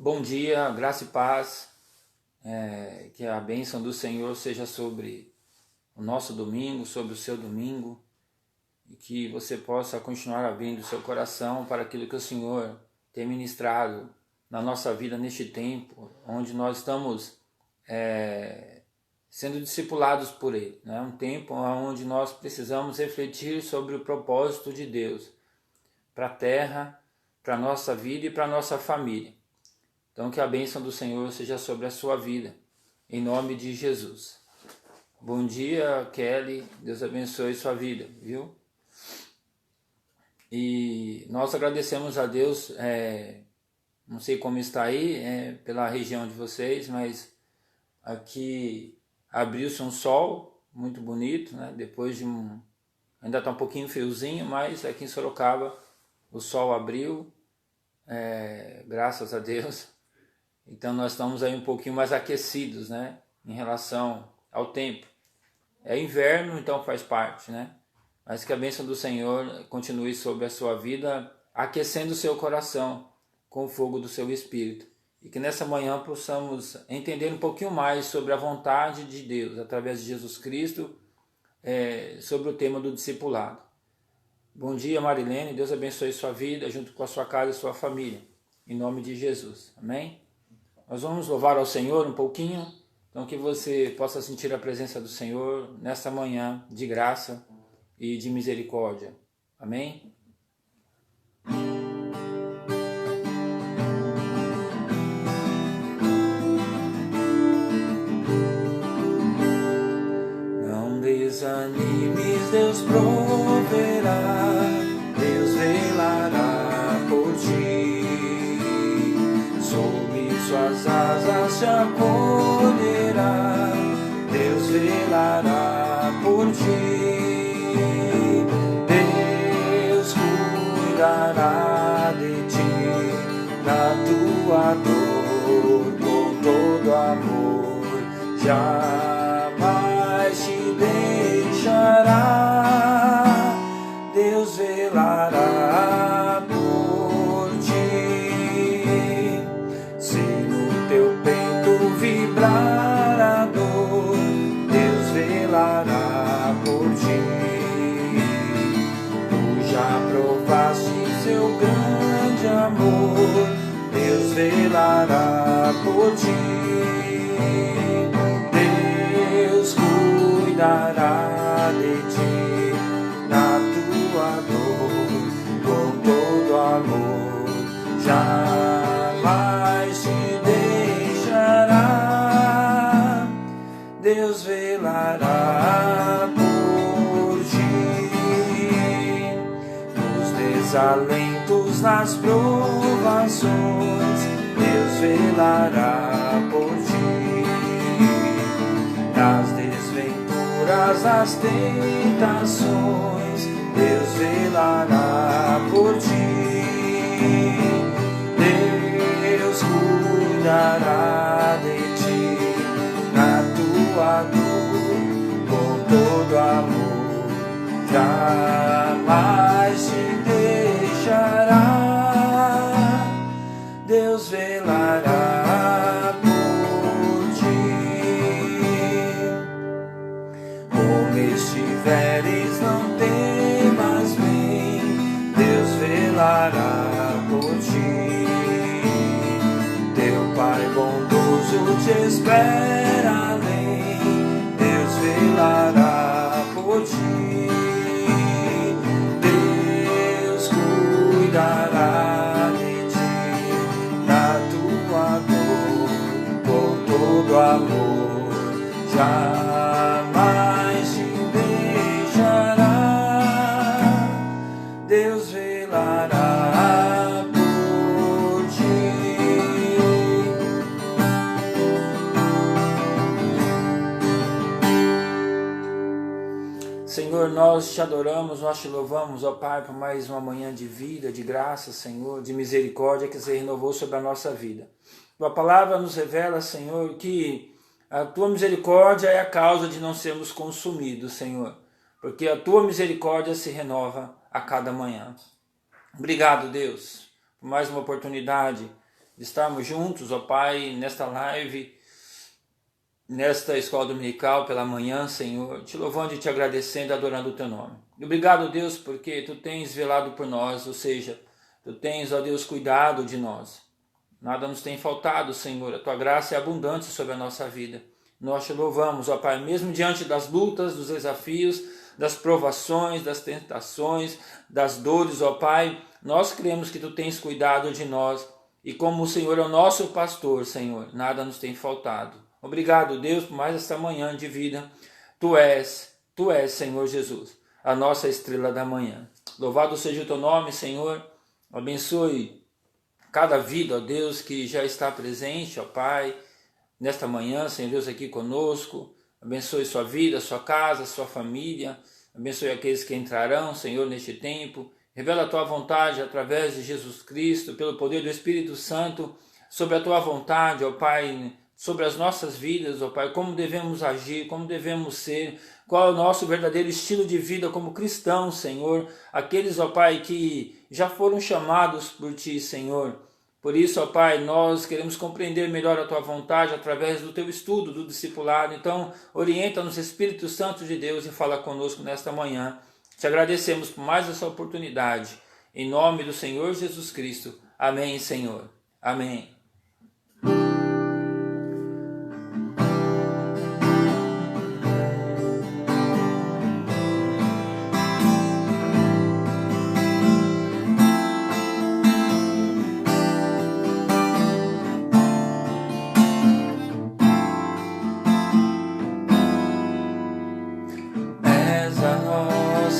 Bom dia, graça e paz, que a bênção do Senhor seja sobre o nosso domingo, sobre o seu domingo, e que você possa continuar abrindo o seu coração para aquilo que o Senhor tem ministrado na nossa vida neste tempo, onde nós estamos sendo discipulados por Ele, né? Um tempo onde nós precisamos refletir sobre o propósito de Deus para a terra, para a nossa vida e para a nossa família. Então que a bênção do Senhor seja sobre a sua vida, em nome de Jesus. Bom dia, Kelly, Deus abençoe sua vida, viu? E nós agradecemos a Deus, não sei como está aí, pela região de vocês, mas aqui abriu-se um sol muito bonito, né? Depois de ainda está um pouquinho friozinho, mas aqui em Sorocaba o sol abriu, graças a Deus. Então nós estamos aí um pouquinho mais aquecidos, né, em relação ao tempo. É inverno, então faz parte, né? Mas que a bênção do Senhor continue sobre a sua vida, aquecendo o seu coração com o fogo do seu Espírito. E que nessa manhã possamos entender um pouquinho mais sobre a vontade de Deus, através de Jesus Cristo, sobre o tema do discipulado. Bom dia, Marilene, Deus abençoe sua vida, junto com a sua casa e sua família. Em nome de Jesus, amém? Nós vamos louvar ao Senhor um pouquinho, então que você possa sentir a presença do Senhor nessa manhã de graça e de misericórdia. Amém? Não desanimes, Deus proverá, Deus velará por ti. Suas asas te acolherá, Deus velará por ti. Deus cuidará de ti, na tua dor, com todo amor, jamais te deixará. Deus velará por ti. Vibrar a dor, Deus velará por ti. Tu já provaste seu grande amor, Deus velará por ti. Deus cuidará de ti, na tua dor, com todo amor, jamais te Deus velará por ti. Nos desalentos, nas provações, Deus velará por ti. Nas desventuras, nas tentações, Deus velará por ti. Deus cuidará de ti, na tua dor, com todo amor, jamais te deixará. Deus velará por ti. Como estiveres, não temas, vem, Deus velará por ti. Teu Pai bondoso te espera além, Deus velará por ti. Deus cuidará de ti, na tua dor, com todo amor, jamais te deixará. Deus velará por ti. Senhor, nós te adoramos, nós te louvamos, ó Pai, por mais uma manhã de vida, de graça, Senhor, de misericórdia que se renovou sobre a nossa vida. Tua palavra nos revela, Senhor, que a Tua misericórdia é a causa de não sermos consumidos, Senhor, porque a Tua misericórdia se renova a cada manhã. Obrigado, Deus, por mais uma oportunidade de estarmos juntos, ó Pai, nesta live, nesta escola dominical pela manhã, Senhor, te louvando e te agradecendo, adorando o teu nome. Obrigado, Deus, porque tu tens velado por nós, ou seja, tu tens, ó Deus, cuidado de nós. Nada nos tem faltado, Senhor, a tua graça é abundante sobre a nossa vida. Nós te louvamos, ó Pai, mesmo diante das lutas, dos desafios, das provações, das tentações, das dores, ó Pai, nós cremos que tu tens cuidado de nós e como o Senhor é o nosso pastor, Senhor, nada nos tem faltado. Obrigado, Deus, por mais esta manhã de vida. Tu és, Senhor Jesus, a nossa estrela da manhã. Louvado seja o teu nome, Senhor. Abençoe cada vida, ó Deus, que já está presente, ó Pai, nesta manhã, Senhor Deus, aqui conosco. Abençoe sua vida, sua casa, sua família. Abençoe aqueles que entrarão, Senhor, neste tempo. Revela a tua vontade através de Jesus Cristo, pelo poder do Espírito Santo, sobre a tua vontade, ó Pai, sobre as nossas vidas, ó Pai, como devemos agir, como devemos ser, qual é o nosso verdadeiro estilo de vida como cristãos, Senhor. Aqueles, ó Pai, que já foram chamados por Ti, Senhor. Por isso, ó Pai, nós queremos compreender melhor a Tua vontade através do Teu estudo, do discipulado. Então, orienta-nos, Espírito Santo de Deus, e fala conosco nesta manhã. Te agradecemos por mais essa oportunidade. Em nome do Senhor Jesus Cristo. Amém, Senhor. Amém.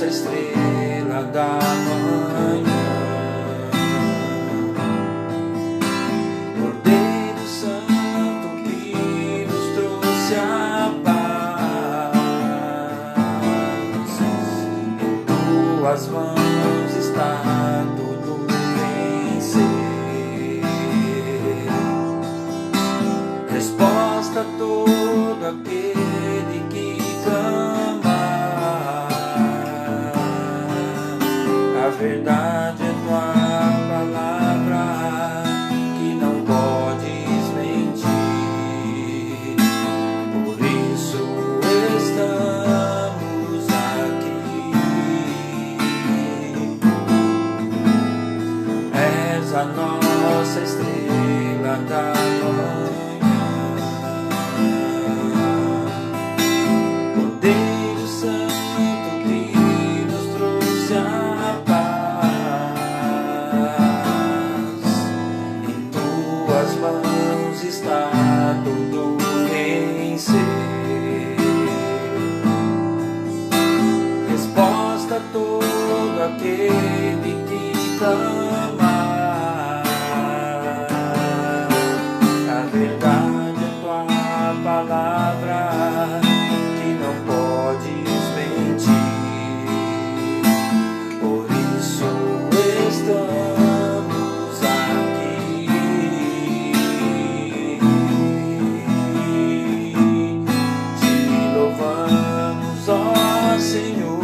Estrela da manhã, Cordeiro Santo que nos trouxe a paz. Em tuas mãos está tudo vencer. Resposta a todo aquele que clama. A verdade é tua palavra, que não podes mentir. Por isso estamos aqui. És a nossa estrela da manhã, Cordeiro Santo que nos trouxe a mãos está tudo vencer. Resposta a todo aquele que clama. A verdade é tua palavra, que não podes mentir. Por isso estamos aqui. Louvamos, ó Senhor.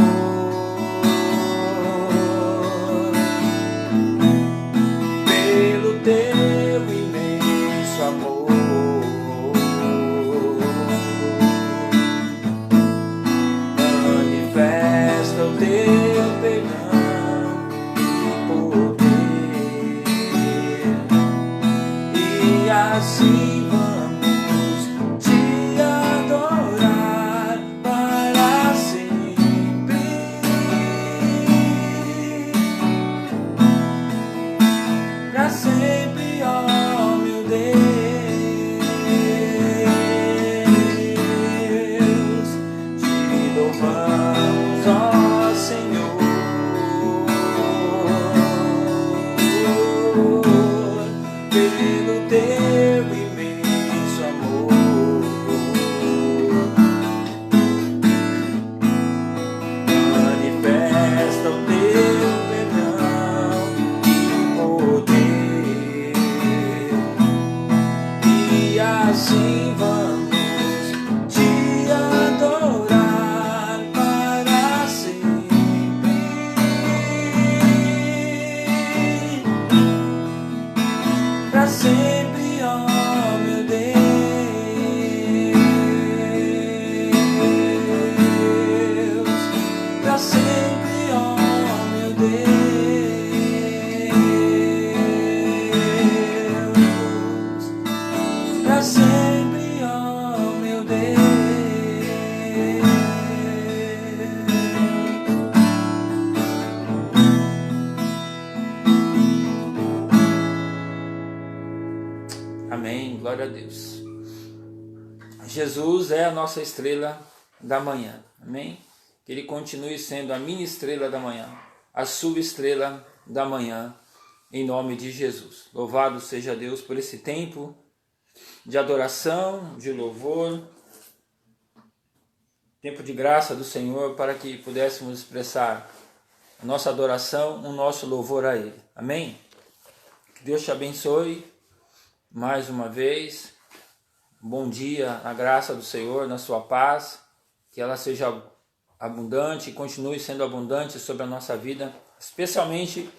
para sempre, ó meu Deus, para sempre, ó meu Deus. Amém, glória a Deus. Jesus é a nossa estrela da manhã, amém? Que Ele continue sendo a minha estrela da manhã, a sua estrela da manhã, em nome de Jesus. Louvado seja Deus por esse tempo de adoração, de louvor, tempo de graça do Senhor, para que pudéssemos expressar a nossa adoração, o nosso louvor a Ele, amém? Que Deus te abençoe mais uma vez. Bom dia, a graça do Senhor, na sua paz, que ela seja abundante e continue sendo abundante sobre a nossa vida, especialmente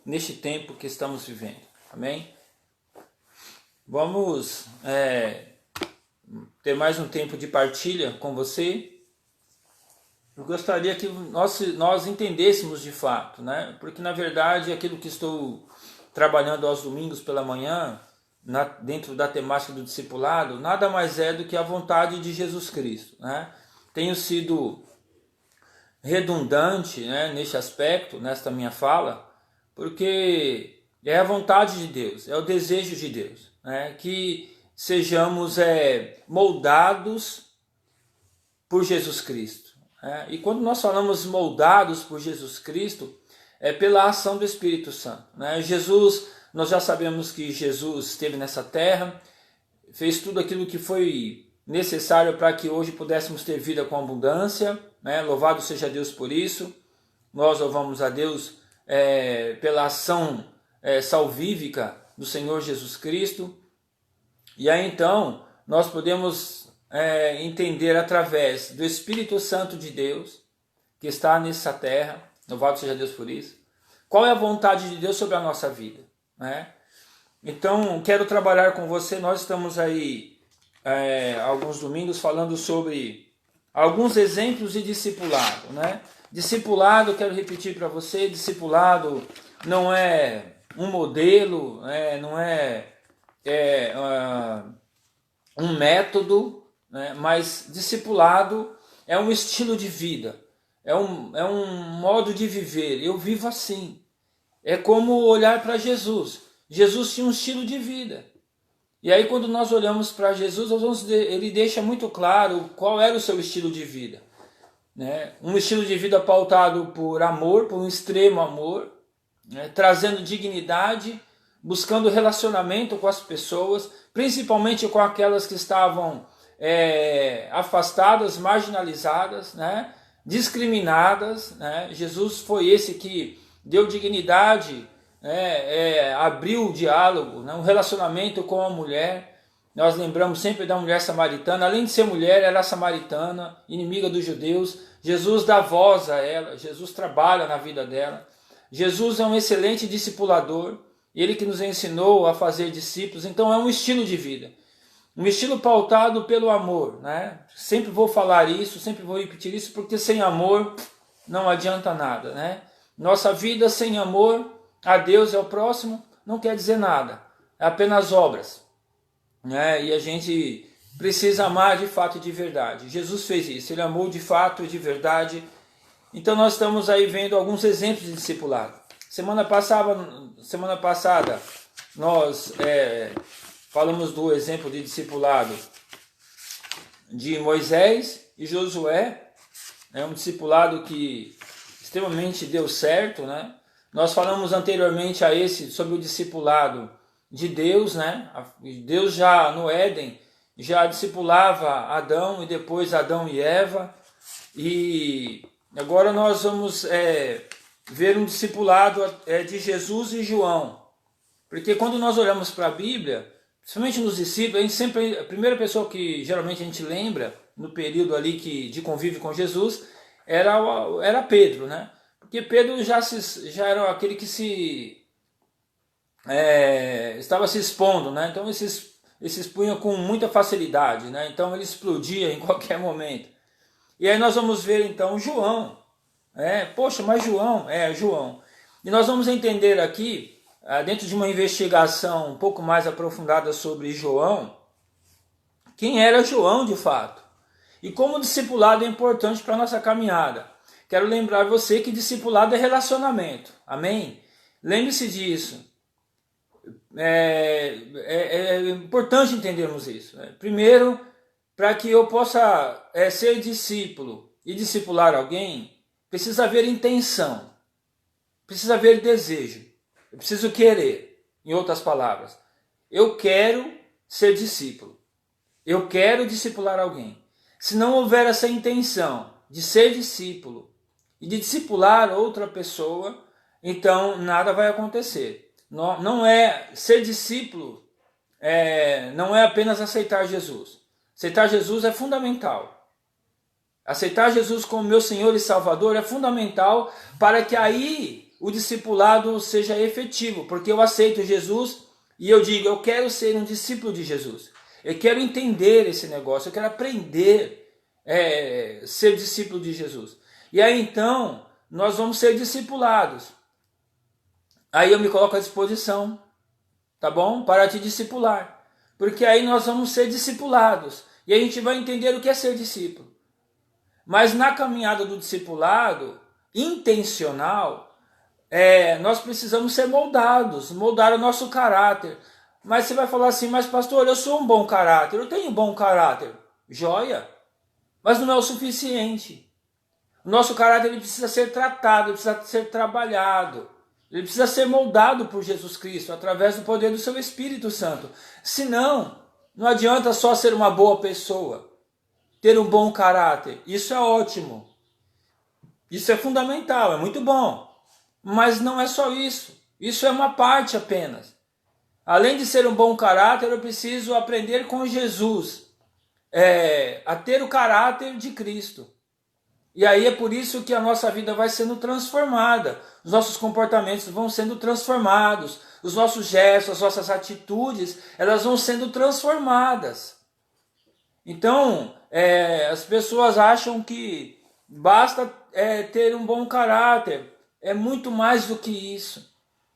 neste tempo que estamos vivendo, amém? Vamos ter mais um tempo de partilha com você. Eu gostaria que nós entendêssemos de fato, né? Porque na verdade aquilo que estou trabalhando aos domingos pela manhã, dentro da temática do discipulado, nada mais é do que a vontade de Jesus Cristo, né? Tenho sido redundante, né, neste aspecto, nesta minha fala, porque é a vontade de Deus, é o desejo de Deus, né, que sejamos moldados por Jesus Cristo, né? E quando nós falamos moldados por Jesus Cristo, é pela ação do Espírito Santo, né? Nós já sabemos que Jesus esteve nessa terra, fez tudo aquilo que foi necessário para que hoje pudéssemos ter vida com abundância, né? Louvado seja Deus por isso. Nós louvamos a Deus pela ação salvífica do Senhor Jesus Cristo. E aí então nós podemos entender através do Espírito Santo de Deus, que está nessa terra, louvado seja Deus por isso, qual é a vontade de Deus sobre a nossa vida, né? Então quero trabalhar com você. Nós estamos aí alguns domingos falando sobre alguns exemplos de discipulado, né? Discipulado, quero repetir para você, discipulado não é um modelo, não é um método, né? Mas discipulado é um estilo de vida, é um modo de viver. Eu vivo assim. É como olhar para Jesus. Jesus tinha um estilo de vida. E aí quando nós olhamos para Jesus, ele deixa muito claro qual era o seu estilo de vida, né? Um estilo de vida pautado por amor, por um extremo amor, né? Trazendo dignidade, buscando relacionamento com as pessoas, principalmente com aquelas que estavam afastadas, marginalizadas, né? Discriminadas, né? Jesus foi esse que deu dignidade, abriu o diálogo, né? Um relacionamento com a mulher. Nós lembramos sempre da mulher samaritana. Além de ser mulher, era samaritana, inimiga dos judeus. Jesus dá voz a ela, Jesus trabalha na vida dela. Jesus é um excelente discipulador, ele que nos ensinou a fazer discípulos. Então é um estilo de vida, um estilo pautado pelo amor, né? Sempre vou falar isso, sempre vou repetir isso, porque sem amor não adianta nada, né? Nossa vida sem amor a Deus e ao próximo não quer dizer nada, é apenas obras, né? E a gente precisa amar de fato e de verdade. Jesus fez isso, ele amou de fato e de verdade. Então nós estamos aí vendo alguns exemplos de discipulado. Semana passada nós falamos do exemplo de discipulado de Moisés e Josué. É um discipulado que extremamente deu certo, né? Nós falamos anteriormente a esse sobre o discipulado de Deus, né? Deus já no Éden já discipulava Adão e depois Adão e Eva. E agora nós vamos ver um discipulado de Jesus e João. Porque quando nós olhamos para a Bíblia, principalmente nos discípulos, a primeira pessoa que geralmente a gente lembra no período ali de convívio com Jesus era Pedro, né? Porque Pedro já era aquele que estava se expondo, né? Então ele se expunha com muita facilidade, né? Então ele explodia em qualquer momento. E aí nós vamos ver então João. Poxa, mas João, João. E nós vamos entender aqui, dentro de uma investigação um pouco mais aprofundada sobre João, quem era João de fato. E como o discipulado é importante para a nossa caminhada. Quero lembrar você que discipulado é relacionamento. Amém? Lembre-se disso. É importante entendermos isso. Primeiro, para que eu possa ser discípulo e discipular alguém, precisa haver intenção, precisa haver desejo, eu preciso querer. Em outras palavras, eu quero ser discípulo, eu quero discipular alguém. Se não houver essa intenção de ser discípulo e de discipular outra pessoa, então nada vai acontecer. Não é ser discípulo, não é apenas aceitar Jesus. Aceitar Jesus é fundamental. Aceitar Jesus como meu Senhor e Salvador é fundamental para que aí o discipulado seja efetivo, porque eu aceito Jesus e eu digo, eu quero ser um discípulo de Jesus. Eu quero entender esse negócio, eu quero aprender ser discípulo de Jesus. E aí então nós vamos ser discipulados. Aí eu me coloco à disposição, tá bom? Para te discipular. Porque aí nós vamos ser discipulados. E a gente vai entender o que é ser discípulo. Mas na caminhada do discipulado, intencional, nós precisamos ser moldados, moldar o nosso caráter. Mas você vai falar assim, mas pastor, eu sou um bom caráter, eu tenho um bom caráter. Joia! Mas não é o suficiente. O nosso caráter ele precisa ser tratado, ele precisa ser trabalhado. Ele precisa ser moldado por Jesus Cristo, através do poder do seu Espírito Santo. Senão, não adianta só ser uma boa pessoa, ter um bom caráter. Isso é ótimo. Isso é fundamental, é muito bom. Mas não é só isso. Isso é uma parte apenas. Além de ser um bom caráter, eu preciso aprender com Jesus a ter o caráter de Cristo. E aí é por isso que a nossa vida vai sendo transformada, os nossos comportamentos vão sendo transformados, os nossos gestos, as nossas atitudes, elas vão sendo transformadas. Então, as pessoas acham que basta ter um bom caráter, é muito mais do que isso.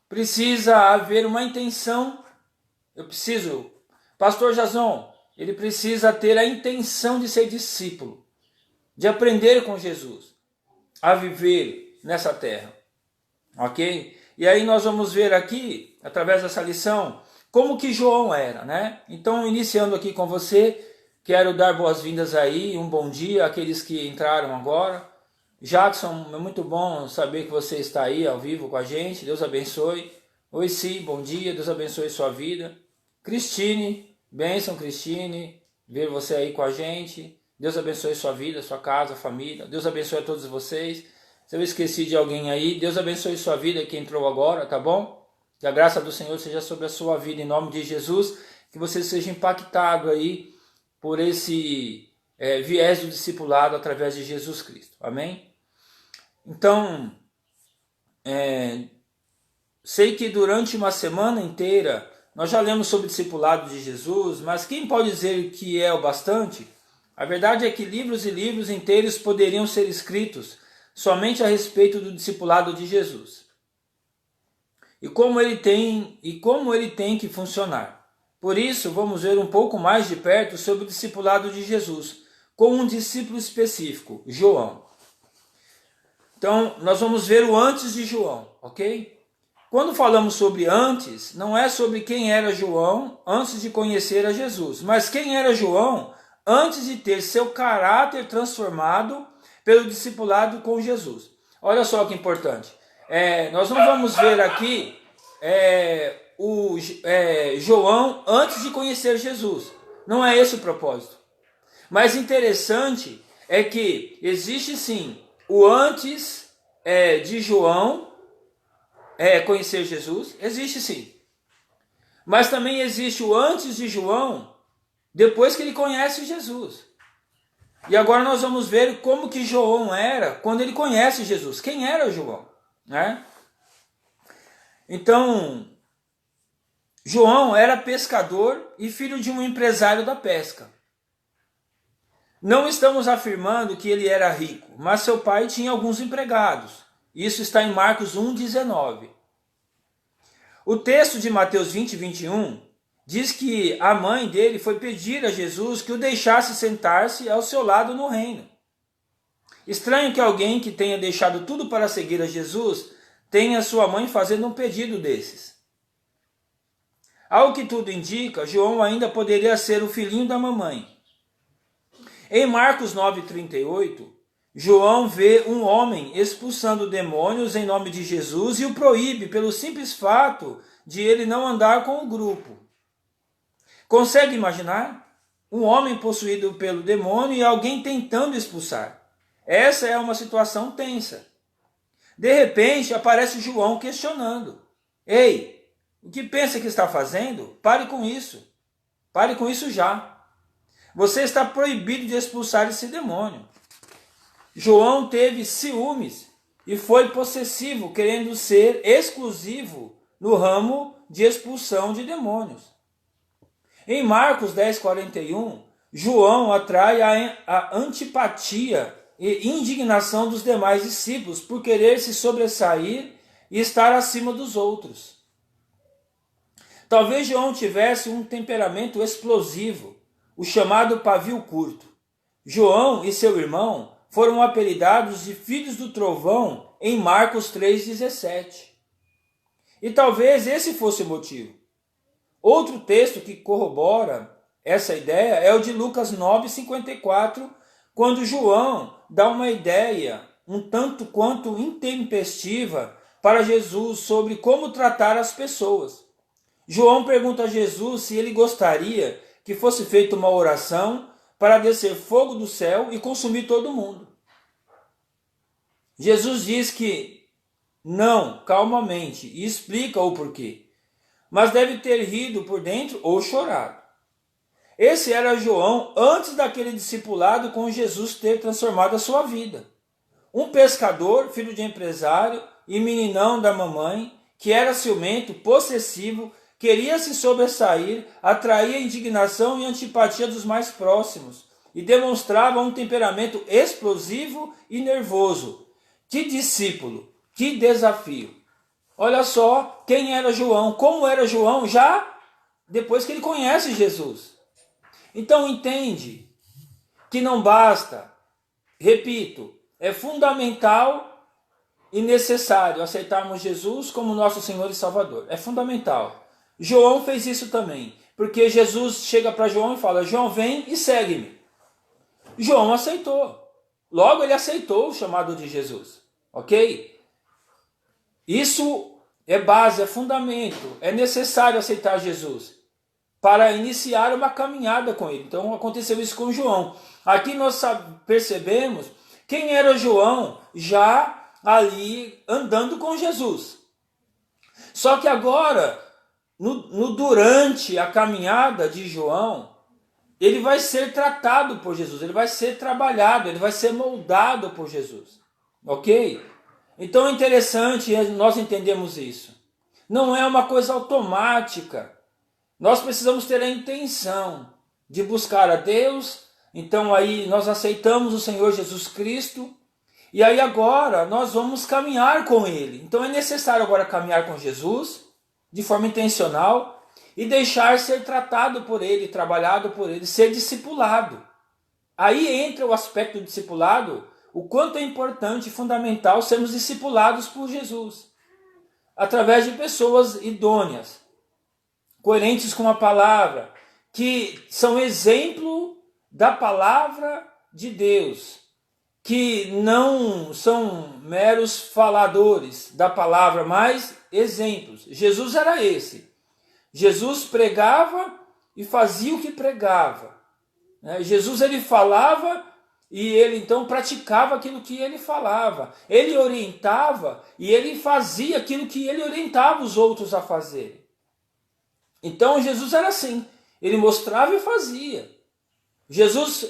Precisa haver uma intenção. Pastor Jason, ele precisa ter a intenção de ser discípulo, de aprender com Jesus, a viver nessa terra, ok? E aí nós vamos ver aqui, através dessa lição, como que João era, né? Então, iniciando aqui com você, quero dar boas-vindas aí, um bom dia àqueles que entraram agora. Jackson, é muito bom saber que você está aí ao vivo com a gente, Deus abençoe. Oi, sim, bom dia, Deus abençoe sua vida. Cristine, bênção Cristine, ver você aí com a gente. Deus abençoe sua vida, sua casa, família. Deus abençoe a todos vocês. Se eu esqueci de alguém aí, Deus abençoe sua vida que entrou agora, tá bom? Que a graça do Senhor seja sobre a sua vida, em nome de Jesus. Que você seja impactado aí por esse viés do discipulado através de Jesus Cristo. Amém? Então, sei que durante uma semana inteira nós já lemos sobre o discipulado de Jesus, mas quem pode dizer que é o bastante? A verdade é que livros e livros inteiros poderiam ser escritos somente a respeito do discipulado de Jesus. E como ele tem que funcionar. Por isso, vamos ver um pouco mais de perto sobre o discipulado de Jesus, com um discípulo específico, João. Então, nós vamos ver o antes de João, ok? Quando falamos sobre antes, não é sobre quem era João antes de conhecer a Jesus, mas quem era João antes de ter seu caráter transformado pelo discipulado com Jesus. Olha só que importante. Nós não vamos ver aqui João antes de conhecer Jesus. Não é esse o propósito. Mas interessante é que existe sim o antes de João conhecer Jesus. Existe sim. Mas também existe o antes de João depois que ele conhece Jesus. E agora nós vamos ver como que João era quando ele conhece Jesus. Quem era João? Né? Então, João era pescador e filho de um empresário da pesca. Não estamos afirmando que ele era rico, mas seu pai tinha alguns empregados. Isso está em Marcos 1,19. O texto de Mateus 20:21 diz que a mãe dele foi pedir a Jesus que o deixasse sentar-se ao seu lado no reino. Estranho que alguém que tenha deixado tudo para seguir a Jesus tenha sua mãe fazendo um pedido desses. Ao que tudo indica, João ainda poderia ser o filhinho da mamãe. Em Marcos 9:38, João vê um homem expulsando demônios em nome de Jesus e o proíbe pelo simples fato de ele não andar com o grupo. Consegue imaginar? Um homem possuído pelo demônio e alguém tentando expulsar. Essa é uma situação tensa. De repente aparece João questionando. Ei, o que pensa que está fazendo? Pare com isso. Pare com isso já. Você está proibido de expulsar esse demônio. João teve ciúmes e foi possessivo, querendo ser exclusivo no ramo de expulsão de demônios. Em Marcos 10:41, João atrai a antipatia e indignação dos demais discípulos por querer se sobressair e estar acima dos outros. Talvez João tivesse um temperamento explosivo, o chamado pavio curto. João e seu irmão foram apelidados de filhos do trovão em Marcos 3,17. E talvez esse fosse o motivo. Outro texto que corrobora essa ideia é o de Lucas 9:54, quando João dá uma ideia um tanto quanto intempestiva para Jesus sobre como tratar as pessoas. João pergunta a Jesus se ele gostaria que fosse feita uma oração para descer fogo do céu e consumir todo mundo. Jesus diz que não, calmamente, e explica o porquê, mas deve ter rido por dentro ou chorado. Esse era João antes daquele discipulado com Jesus ter transformado a sua vida. Um pescador, filho de empresário e meninão da mamãe, que era ciumento, possessivo, queria se sobressair, atraía a indignação e antipatia dos mais próximos e demonstrava um temperamento explosivo e nervoso. Que discípulo, que desafio! Olha só quem era João, como era João já depois que ele conhece Jesus. Então entende que não basta, repito, é fundamental e necessário aceitarmos Jesus como nosso Senhor e Salvador. É fundamental. João fez isso também, porque Jesus chega para João e fala: João, vem e segue-me. João aceitou. Logo ele aceitou o chamado de Jesus. Ok? Isso é base, é fundamento. É necessário aceitar Jesus para iniciar uma caminhada com ele. Então aconteceu isso com João. Aqui nós percebemos quem era João já ali andando com Jesus. Só que agora, durante a caminhada de João, ele vai ser tratado por Jesus, ele vai ser trabalhado, ele vai ser moldado por Jesus. Ok? Então é interessante nós entendemos isso. Não é uma coisa automática. Nós precisamos ter a intenção de buscar a Deus. Então aí nós aceitamos o Senhor Jesus Cristo. E aí agora nós vamos caminhar com Ele. Então é necessário agora caminhar com Jesus de forma intencional e deixar ser tratado por Ele, trabalhado por Ele, ser discipulado. Aí entra o aspecto do discipulado, o quanto é importante e fundamental sermos discipulados por Jesus, através de pessoas idôneas, coerentes com a palavra, que são exemplo da palavra de Deus, que não são meros faladores da palavra, mas exemplos. Jesus era esse. Jesus pregava e fazia o que pregava. Jesus ele falava e ele então praticava aquilo que ele falava. Ele orientava e ele fazia aquilo que ele orientava os outros a fazer. Então Jesus era assim. Ele mostrava e fazia. Jesus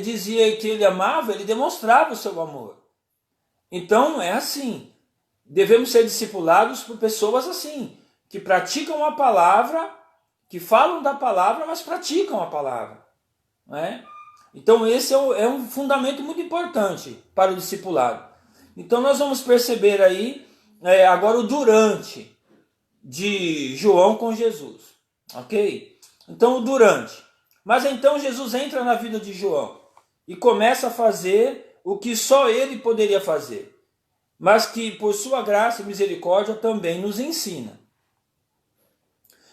dizia que ele amava, ele demonstrava o seu amor. Então é assim. Devemos ser discipulados por pessoas assim, que praticam a palavra, que falam da palavra, mas praticam a palavra. Não é? Então esse é um fundamento muito importante para o discipulado. Então nós vamos perceber aí agora o durante de João com Jesus, ok? Então o durante. Mas então Jesus entra na vida de João e começa a fazer o que só ele poderia fazer, mas que por sua graça e misericórdia também nos ensina.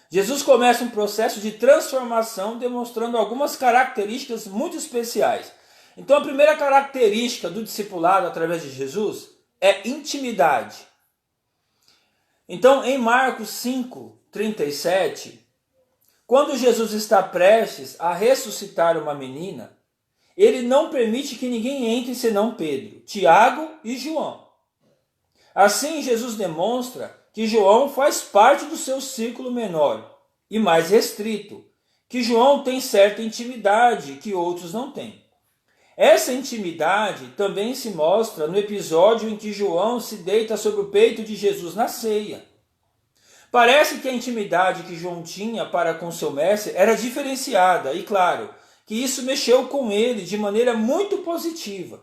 Jesus começa um processo de transformação demonstrando algumas características muito especiais. Então a primeira característica do discipulado através de Jesus é intimidade. Então em Marcos 5:37, quando Jesus está prestes a ressuscitar uma menina, ele não permite que ninguém entre senão Pedro, Tiago e João. Assim Jesus demonstra que João faz parte do seu círculo menor e mais restrito, que João tem certa intimidade que outros não têm. Essa intimidade também se mostra no episódio em que João se deita sobre o peito de Jesus na ceia. Parece que a intimidade que João tinha para com seu mestre era diferenciada e, claro, que isso mexeu com ele de maneira muito positiva.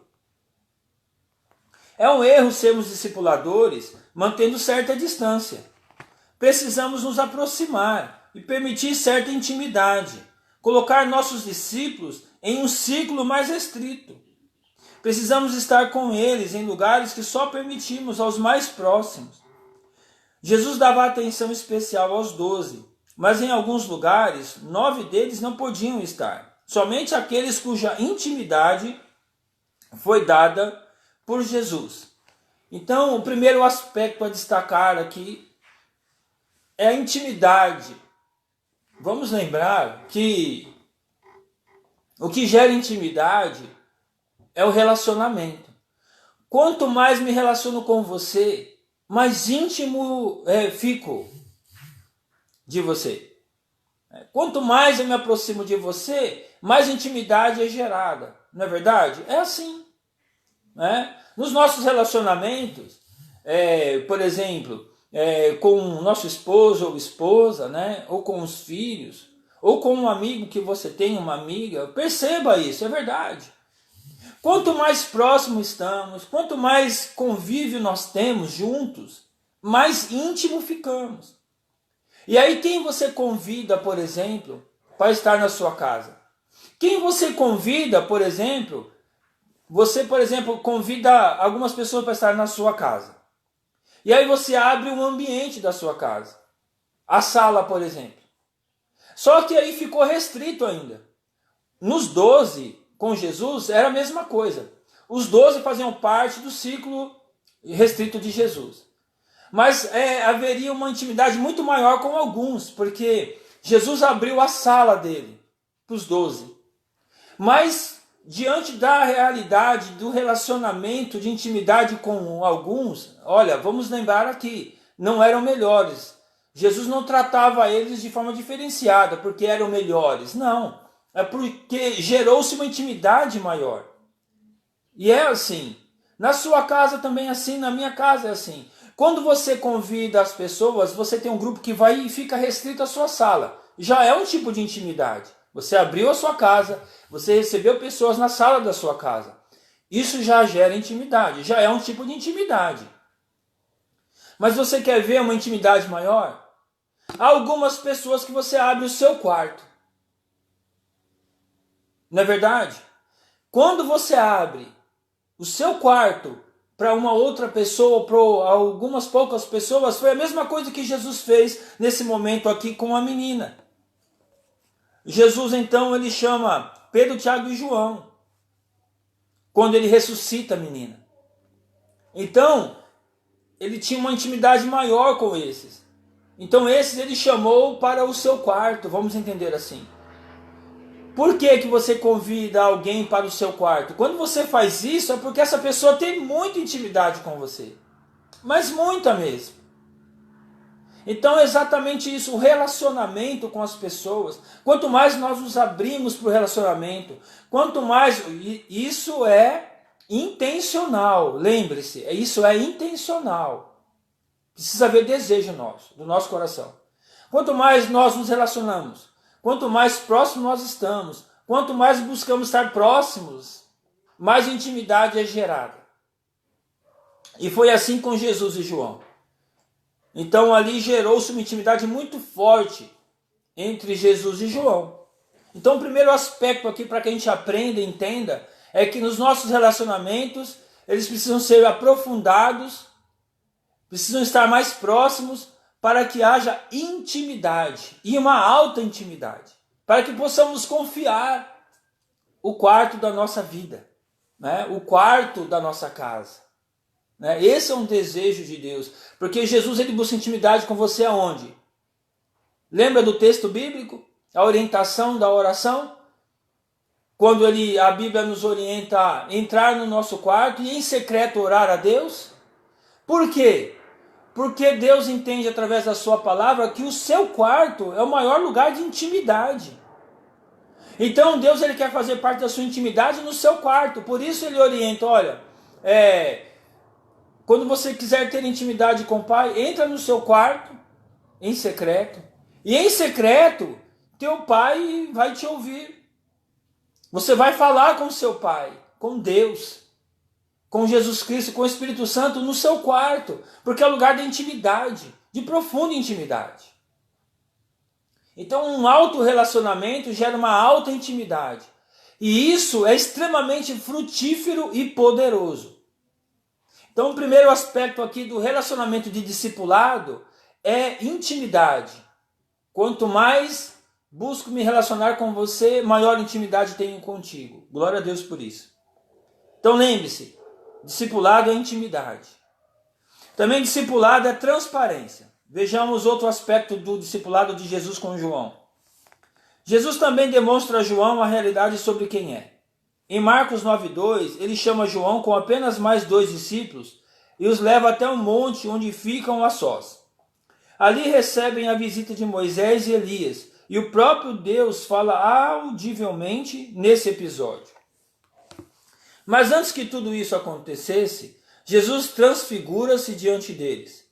É um erro sermos discipuladores mantendo certa distância. Precisamos nos aproximar e permitir certa intimidade, colocar nossos discípulos em um círculo mais restrito. Precisamos estar com eles em lugares que só permitimos aos mais próximos. Jesus dava atenção especial aos 12, mas em alguns lugares, 9 deles não podiam estar. Somente aqueles cuja intimidade foi dada por Jesus. Então, o primeiro aspecto a destacar aqui é a intimidade. Vamos lembrar que o que gera intimidade é o relacionamento. Quanto mais me relaciono com você, mais íntimo fico de você. Quanto mais eu me aproximo de você, mais intimidade é gerada. Não é verdade? É assim. Né? Nos nossos relacionamentos, por exemplo, com o nosso esposo ou esposa, né? Ou com os filhos, ou com um amigo que você tem, uma amiga, perceba isso, é verdade. Quanto mais próximo estamos, quanto mais convívio nós temos juntos, mais íntimo ficamos. E aí quem você convida, por exemplo, para estar na sua casa? Quem você convida, por exemplo, convida algumas pessoas para estar na sua casa. E aí você abre um ambiente da sua casa. A sala, por exemplo. Só que aí ficou restrito ainda. Nos 12, com Jesus, era a mesma coisa. Os 12 faziam parte do círculo restrito de Jesus. Mas haveria uma intimidade muito maior com alguns, porque Jesus abriu a sala dele para os 12. Mas diante da realidade do relacionamento de intimidade com alguns, olha, vamos lembrar aqui, não eram melhores. Jesus não tratava eles de forma diferenciada porque eram melhores. Não, é porque gerou-se uma intimidade maior. E é assim. Na sua casa também é assim, na minha casa é assim. Quando você convida as pessoas, você tem um grupo que vai e fica restrito à sua sala. Já é um tipo de intimidade. Você abriu a sua casa, você recebeu pessoas na sala da sua casa. Isso já gera intimidade, já é um tipo de intimidade. Mas você quer ver uma intimidade maior? Há algumas pessoas que você abre o seu quarto. Não é verdade? Quando você abre o seu quarto para uma outra pessoa, para algumas poucas pessoas, foi a mesma coisa que Jesus fez nesse momento aqui com a menina. Jesus então ele chama Pedro, Tiago e João, quando ele ressuscita a menina. Então, ele tinha uma intimidade maior com esses. Então esses ele chamou para o seu quarto, vamos entender assim. Por que você convida alguém para o seu quarto? Quando você faz isso é porque essa pessoa tem muita intimidade com você. Mas muita mesmo. Então é exatamente isso, o relacionamento com as pessoas. Quanto mais nós nos abrimos para o relacionamento, quanto mais... Isso é intencional, lembre-se, isso é intencional. Precisa haver desejo nosso, do nosso coração. Quanto mais nós nos relacionamos, quanto mais próximo nós estamos, quanto mais buscamos estar próximos, mais intimidade é gerada. E foi assim com Jesus e João. Então ali gerou-se uma intimidade muito forte entre Jesus e João. Então o primeiro aspecto aqui para que a gente aprenda e entenda é que nos nossos relacionamentos eles precisam ser aprofundados, precisam estar mais próximos para que haja intimidade e uma alta intimidade, para que possamos confiar o quarto da nossa vida, né? O quarto da nossa casa. Né? Esse é um desejo de Deus, porque Jesus ele busca intimidade com você aonde? Lembra do texto bíblico? A orientação da oração? Quando a Bíblia nos orienta a entrar no nosso quarto e em secreto orar a Deus? Por quê? Porque Deus entende através da sua palavra que o seu quarto é o maior lugar de intimidade. Então Deus ele quer fazer parte da sua intimidade no seu quarto. Por isso ele orienta, olha, quando você quiser ter intimidade com o Pai, entra no seu quarto em secreto. E em secreto, teu Pai vai te ouvir. Você vai falar com seu Pai, com Deus, com Jesus Cristo, com o Espírito Santo no seu quarto, porque é o lugar da intimidade, de profunda intimidade. Então um alto relacionamento gera uma alta intimidade. E isso é extremamente frutífero e poderoso. Então o primeiro aspecto aqui do relacionamento de discipulado é intimidade. Quanto mais busco me relacionar com você, maior intimidade tenho contigo. Glória a Deus por isso. Então lembre-se, discipulado é intimidade. Também discipulado é transparência. Vejamos outro aspecto do discipulado de Jesus com João. Jesus também demonstra a João a realidade sobre quem é. Em Marcos 9,2, ele chama João com apenas mais 2 discípulos e os leva até um monte onde ficam a sós. Ali recebem a visita de Moisés e Elias, e o próprio Deus fala audivelmente nesse episódio. Mas antes que tudo isso acontecesse, Jesus transfigura-se diante deles.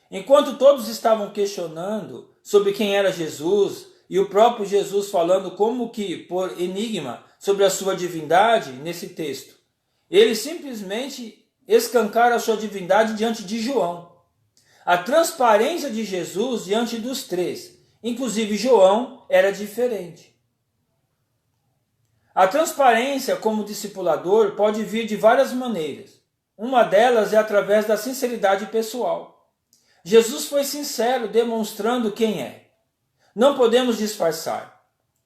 Enquanto todos estavam questionando sobre quem era Jesus, e o próprio Jesus falando como que por enigma sobre a sua divindade nesse texto, ele simplesmente escancara a sua divindade diante de João. A transparência de Jesus diante dos três, inclusive João, era diferente. A transparência como discipulador pode vir de várias maneiras. Uma delas é através da sinceridade pessoal. Jesus foi sincero, demonstrando quem é. Não podemos disfarçar.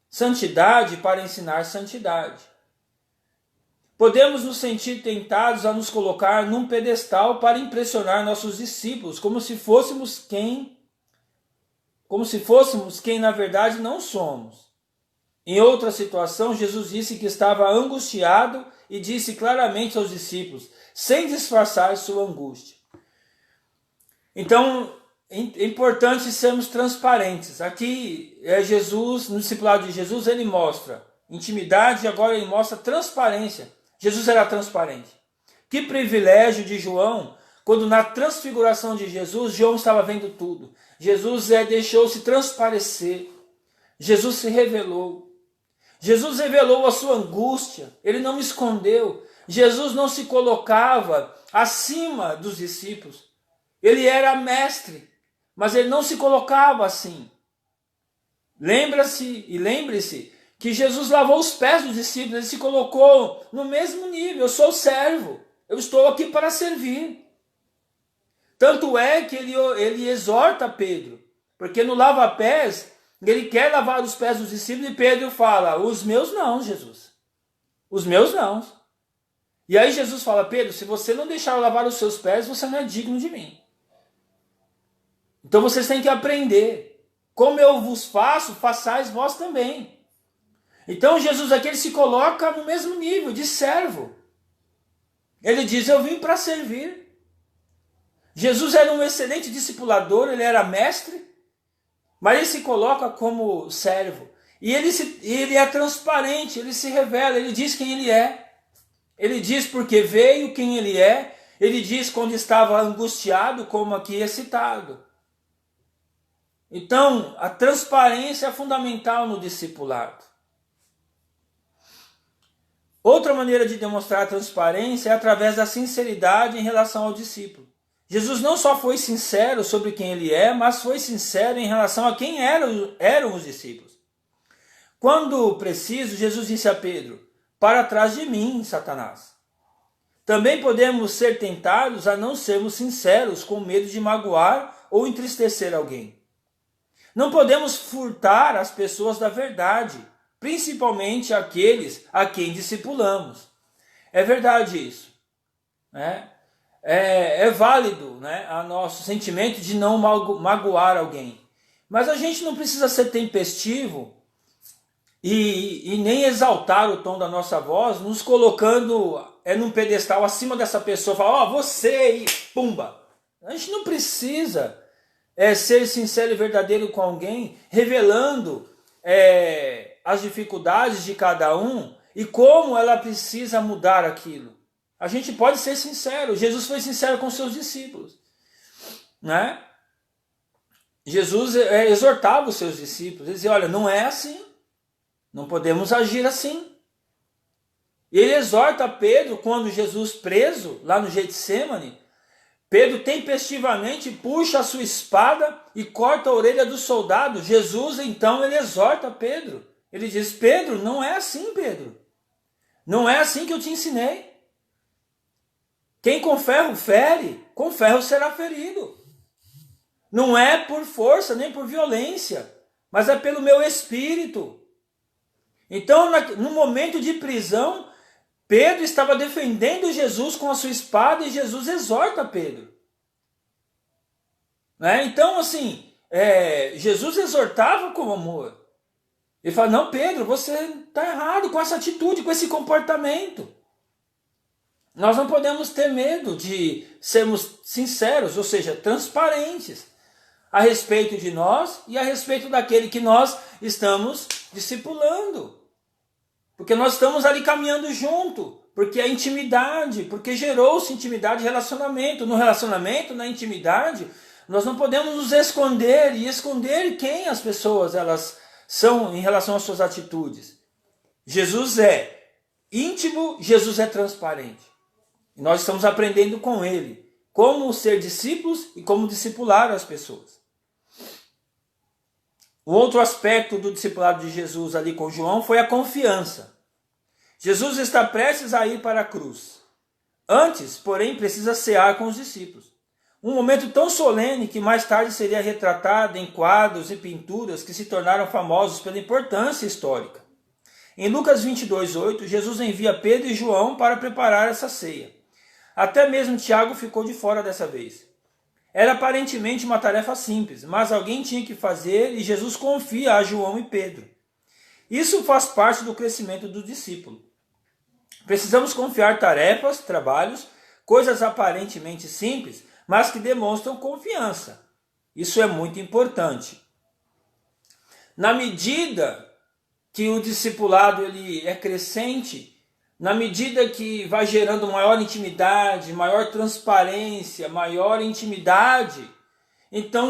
Santidade para ensinar santidade. Podemos nos sentir tentados a nos colocar num pedestal para impressionar nossos discípulos, como se fôssemos quem na verdade não somos. Em outra situação, Jesus disse que estava angustiado e disse claramente aos discípulos, sem disfarçar sua angústia. Então, é importante sermos transparentes. Aqui, Jesus, no discipulado de Jesus, ele mostra intimidade e agora ele mostra transparência. Jesus era transparente. Que privilégio de João, quando na transfiguração de Jesus, João estava vendo tudo. Jesus deixou-se transparecer. Jesus se revelou. Jesus revelou a sua angústia. Ele não escondeu. Jesus não se colocava acima dos discípulos. Ele era mestre, mas ele não se colocava assim. Lembre-se que Jesus lavou os pés dos discípulos, ele se colocou no mesmo nível. Eu sou servo, eu estou aqui para servir. Tanto é que ele exorta Pedro, porque no lava-pés, ele quer lavar os pés dos discípulos e Pedro fala, os meus não, Jesus. Os meus não. E aí Jesus fala, Pedro, se você não deixar eu lavar os seus pés, você não é digno de mim. Então vocês têm que aprender. Como eu vos faço, façais vós também. Então Jesus aqui ele se coloca no mesmo nível de servo. Ele diz, eu vim para servir. Jesus era um excelente discipulador, ele era mestre, mas ele se coloca como servo. E ele é transparente, ele se revela, ele diz quem ele é. Ele diz porque veio, quem ele é. Ele diz quando estava angustiado, como aqui é citado. Então, a transparência é fundamental no discipulado. Outra maneira de demonstrar a transparência é através da sinceridade em relação ao discípulo. Jesus não só foi sincero sobre quem ele é, mas foi sincero em relação a quem eram os discípulos. Quando preciso, Jesus disse a Pedro: para trás de mim, Satanás. Também podemos ser tentados a não sermos sinceros com medo de magoar ou entristecer alguém. Não podemos furtar as pessoas da verdade, principalmente aqueles a quem discipulamos. É verdade isso, né? É válido, né, a nosso sentimento de não magoar alguém. Mas a gente não precisa ser tempestivo e nem exaltar o tom da nossa voz, nos colocando num pedestal acima dessa pessoa, falar, você e pumba. A gente não precisa ser sincero e verdadeiro com alguém, revelando as dificuldades de cada um e como ela precisa mudar aquilo. A gente pode ser sincero. Jesus foi sincero com seus discípulos, né? Jesus exortava os seus discípulos. Ele dizia, olha, não é assim. Não podemos agir assim. Ele exorta Pedro quando Jesus preso, lá no Getsêmani. Pedro tempestivamente puxa a sua espada e corta a orelha do soldado. Jesus, então, ele exorta Pedro. Ele diz, Pedro, não é assim, Pedro. Não é assim que eu te ensinei. Quem com ferro fere, com ferro será ferido. Não é por força nem por violência, mas é pelo meu espírito. Então, no momento de prisão, Pedro estava defendendo Jesus com a sua espada e Jesus exorta Pedro. Né? Então, assim, Jesus exortava com amor. Ele fala, não, Pedro, você está errado com essa atitude, com esse comportamento. Nós não podemos ter medo de sermos sinceros, ou seja, transparentes, a respeito de nós e a respeito daquele que nós estamos discipulando. Porque nós estamos ali caminhando junto, porque é intimidade, porque gerou-se intimidade e relacionamento. No relacionamento, na intimidade, nós não podemos nos esconder e esconder quem as pessoas elas são em relação às suas atitudes. Jesus é íntimo, Jesus é transparente. E nós estamos aprendendo com ele como ser discípulos e como discipular as pessoas. O outro aspecto do discipulado de Jesus ali com João foi a confiança. Jesus está prestes a ir para a cruz. Antes, porém, precisa cear com os discípulos. Um momento tão solene que mais tarde seria retratado em quadros e pinturas que se tornaram famosos pela importância histórica. Em Lucas 22:8, Jesus envia Pedro e João para preparar essa ceia. Até mesmo Tiago ficou de fora dessa vez. Era aparentemente uma tarefa simples, mas alguém tinha que fazer e Jesus confia a João e Pedro. Isso faz parte do crescimento do discípulo. Precisamos confiar tarefas, trabalhos, coisas aparentemente simples, mas que demonstram confiança. Isso é muito importante. Na medida que o discipulado ele é crescente, na medida que vai gerando maior intimidade, maior transparência, maior intimidade, então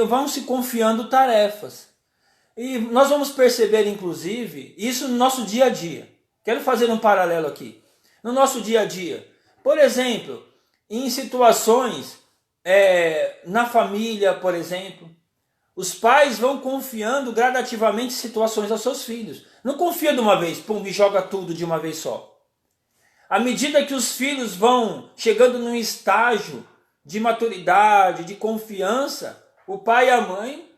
vão se confiando tarefas. E nós vamos perceber, inclusive, isso no nosso dia a dia. Quero fazer um paralelo aqui. No nosso dia a dia, por exemplo, em situações na família, por exemplo, os pais vão confiando gradativamente situações aos seus filhos. Não confia de uma vez, pum, e joga tudo de uma vez só. À medida que os filhos vão chegando num estágio de maturidade, de confiança, o pai e a mãe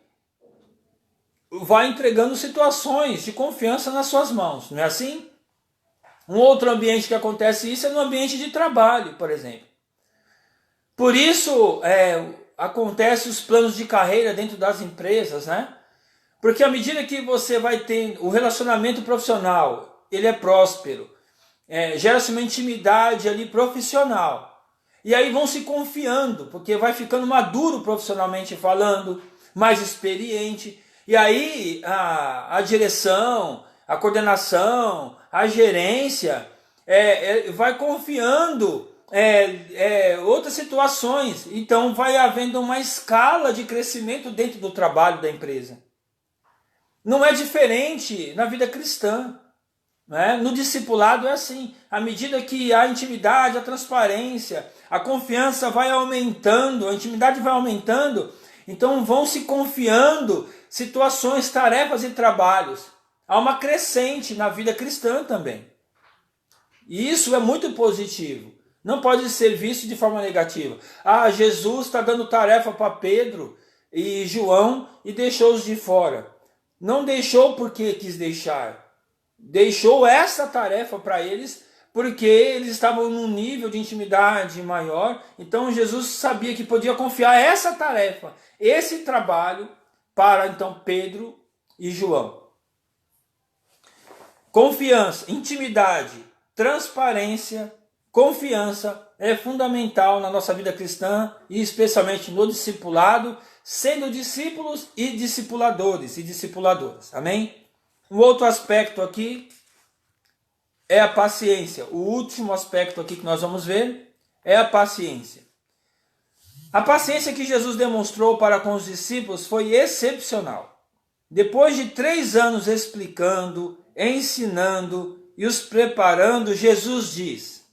vai entregando situações de confiança nas suas mãos. Não é assim? Um outro ambiente que acontece isso é no ambiente de trabalho, por exemplo. Por isso, acontece os planos de carreira dentro das empresas, né? Porque à medida que você vai ter o relacionamento profissional, ele é próspero, gera-se uma intimidade ali profissional. E aí vão se confiando, porque vai ficando maduro profissionalmente falando, mais experiente. E aí a direção, a coordenação, a gerência vai confiando outras situações. Então vai havendo uma escala de crescimento dentro do trabalho da empresa. Não é diferente na vida cristã. né? No discipulado é assim, à medida que a intimidade, a transparência, a confiança vai aumentando, a intimidade vai aumentando, então vão se confiando situações, tarefas e trabalhos. Há uma crescente na vida cristã também. E isso é muito positivo. Não pode ser visto de forma negativa. Ah, Jesus está dando tarefa para Pedro e João e deixou-os de fora. Não deixou porque quis deixar. Deixou essa tarefa para eles porque eles estavam num nível de intimidade maior. Então Jesus sabia que podia confiar essa tarefa, esse trabalho para então Pedro e João. Confiança, intimidade, transparência, confiança é fundamental na nossa vida cristã e especialmente no discipulado, sendo discípulos e discipuladores e discipuladoras. Amém? Um outro aspecto aqui é a paciência. O último aspecto aqui que nós vamos ver é a paciência. A paciência que Jesus demonstrou para com os discípulos foi excepcional. Depois de 3 anos explicando, ensinando e os preparando, Jesus diz: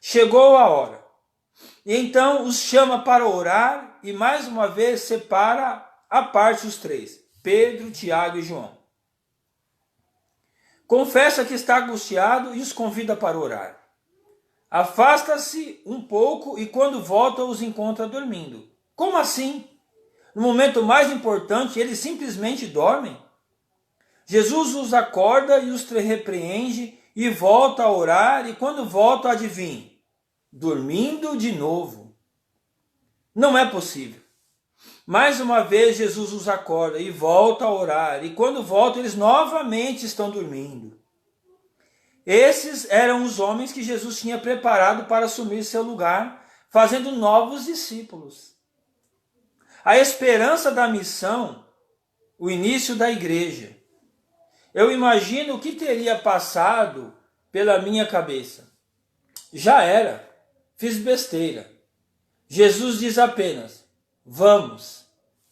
chegou a hora. E então os chama para orar e mais uma vez separa à parte os 3, Pedro, Tiago e João. Confessa que está angustiado e os convida para orar. Afasta-se um pouco e quando volta os encontra dormindo. Como assim? No momento mais importante, eles simplesmente dormem? Jesus os acorda e os repreende e volta a orar, e quando volta, adivinhe, dormindo de novo. Não é possível. Mais uma vez Jesus os acorda e volta a orar, e quando volta eles novamente estão dormindo. Esses eram os homens que Jesus tinha preparado para assumir seu lugar, fazendo novos discípulos. A esperança da missão, o início da igreja. Eu imagino o que teria passado pela minha cabeça. Já era, fiz besteira. Jesus diz apenas: vamos,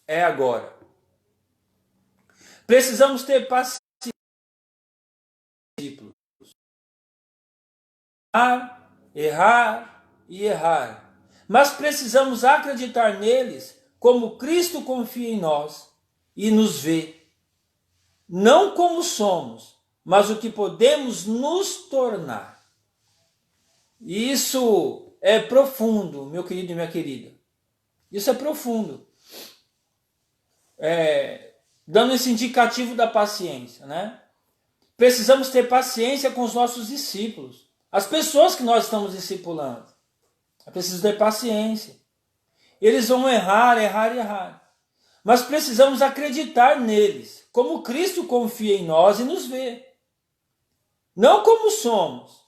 é agora. Precisamos ter paciência, discípulos. Errar e errar. Mas precisamos acreditar neles como Cristo confia em nós e nos vê. Não como somos, mas o que podemos nos tornar. E isso é profundo, meu querido e minha querida. Isso é profundo. Dando esse indicativo da paciência, né? Precisamos ter paciência com os nossos discípulos. As pessoas que nós estamos discipulando. É preciso ter paciência. Eles vão errar. Mas precisamos acreditar neles, como Cristo confia em nós e nos vê. Não como somos,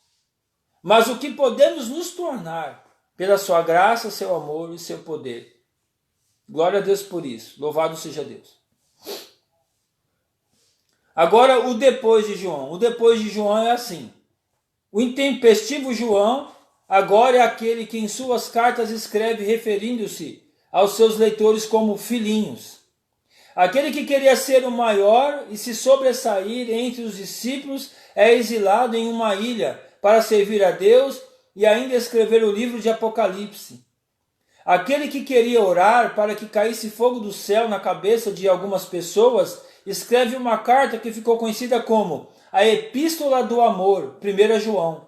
mas o que podemos nos tornar pela sua graça, seu amor e seu poder. Glória a Deus por isso. Louvado seja Deus. Agora o depois de João. O depois de João é assim. O intempestivo João agora é aquele que em suas cartas escreve referindo-se aos seus leitores como filhinhos. Aquele que queria ser o maior e se sobressair entre os discípulos é exilado em uma ilha para servir a Deus e ainda escrever o livro de Apocalipse. Aquele que queria orar para que caísse fogo do céu na cabeça de algumas pessoas escreve uma carta que ficou conhecida como a Epístola do Amor, 1 João.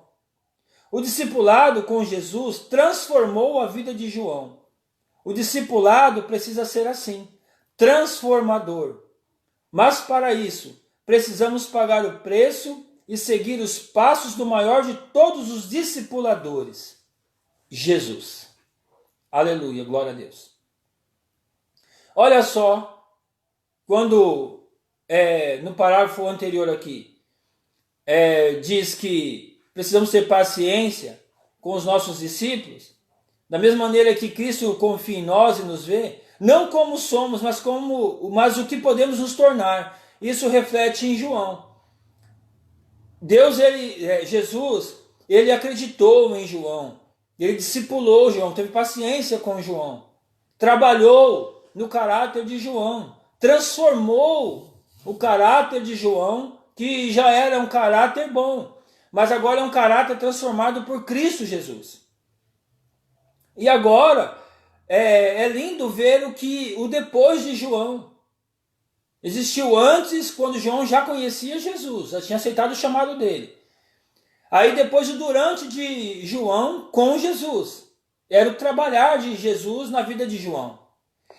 O discipulado com Jesus transformou a vida de João. O discipulado precisa ser assim, transformador. Mas para isso, precisamos pagar o preço e seguir os passos do maior de todos os discipuladores, Jesus. Aleluia, glória a Deus. Olha só, quando no parágrafo anterior aqui, diz que precisamos ter paciência com os nossos discípulos, da mesma maneira que Cristo confia em nós e nos vê, não como somos, mas o que podemos nos tornar. Isso reflete em João. Jesus, ele acreditou em João, ele discipulou João, teve paciência com João, trabalhou no caráter de João, transformou o caráter de João, que já era um caráter bom, mas agora é um caráter transformado por Cristo Jesus. E agora é lindo ver o depois de João. Existiu antes, quando João já conhecia Jesus, já tinha aceitado o chamado dele. Aí depois o durante de João com Jesus. Era o trabalhar de Jesus na vida de João.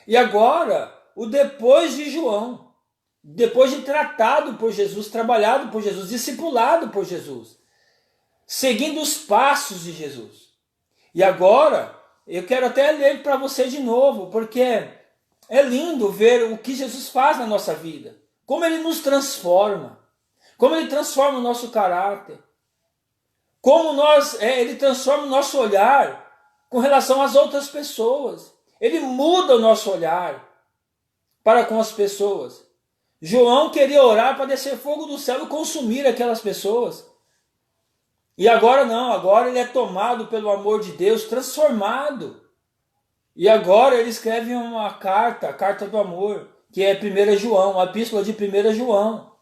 E agora o depois de João. Depois de tratado por Jesus, trabalhado por Jesus, discipulado por Jesus. Seguindo os passos de Jesus. E agora eu quero até ler para você de novo, porque é lindo ver o que Jesus faz na nossa vida. Como ele nos transforma. Como ele transforma o nosso caráter. Como ele transforma o nosso olhar com relação às outras pessoas. Ele muda o nosso olhar para com as pessoas. João queria orar para descer fogo do céu e consumir aquelas pessoas. E agora não, agora ele é tomado pelo amor de Deus, transformado. E agora ele escreve uma carta, a carta do amor, que é 1 João, a epístola de 1 João.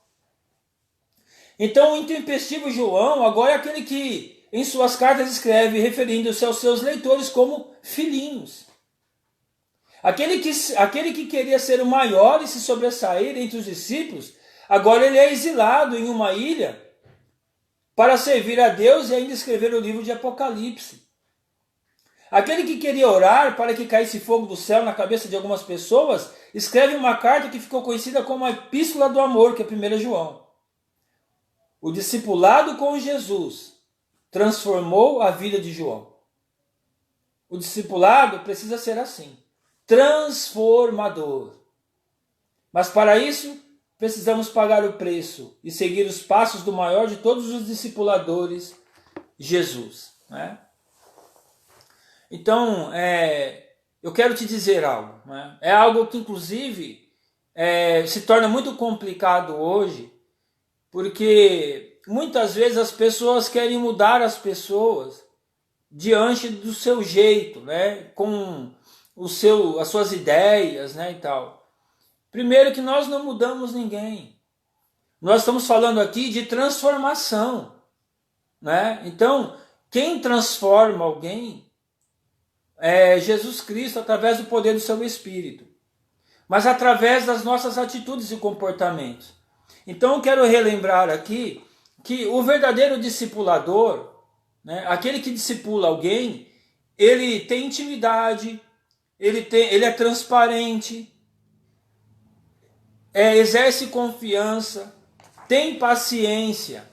Então o intempestivo João agora é aquele que em suas cartas escreve referindo-se aos seus leitores como filhinhos. Aquele que queria ser o maior e se sobressair entre os discípulos, agora ele é exilado em uma ilha para servir a Deus e ainda escrever o livro de Apocalipse. Aquele que queria orar para que caísse fogo do céu na cabeça de algumas pessoas, escreve uma carta que ficou conhecida como a Epístola do Amor, que é 1 João. O discipulado com Jesus transformou a vida de João. O discipulado precisa ser assim, transformador. Mas para isso, precisamos pagar o preço e seguir os passos do maior de todos os discipuladores, Jesus. Né? Então, eu quero te dizer algo. Né? É algo que, inclusive, se torna muito complicado hoje, porque muitas vezes as pessoas querem mudar as pessoas diante do seu jeito, né? Com as suas ideias, né? E tal. Primeiro que nós não mudamos ninguém. Nós estamos falando aqui de transformação. Né? Então, quem transforma alguém é Jesus Cristo através do poder do seu Espírito. Mas através das nossas atitudes e comportamentos. Então eu quero relembrar aqui que o verdadeiro discipulador, né, aquele que discipula alguém, ele tem intimidade, ele é transparente, exerce confiança, tem paciência.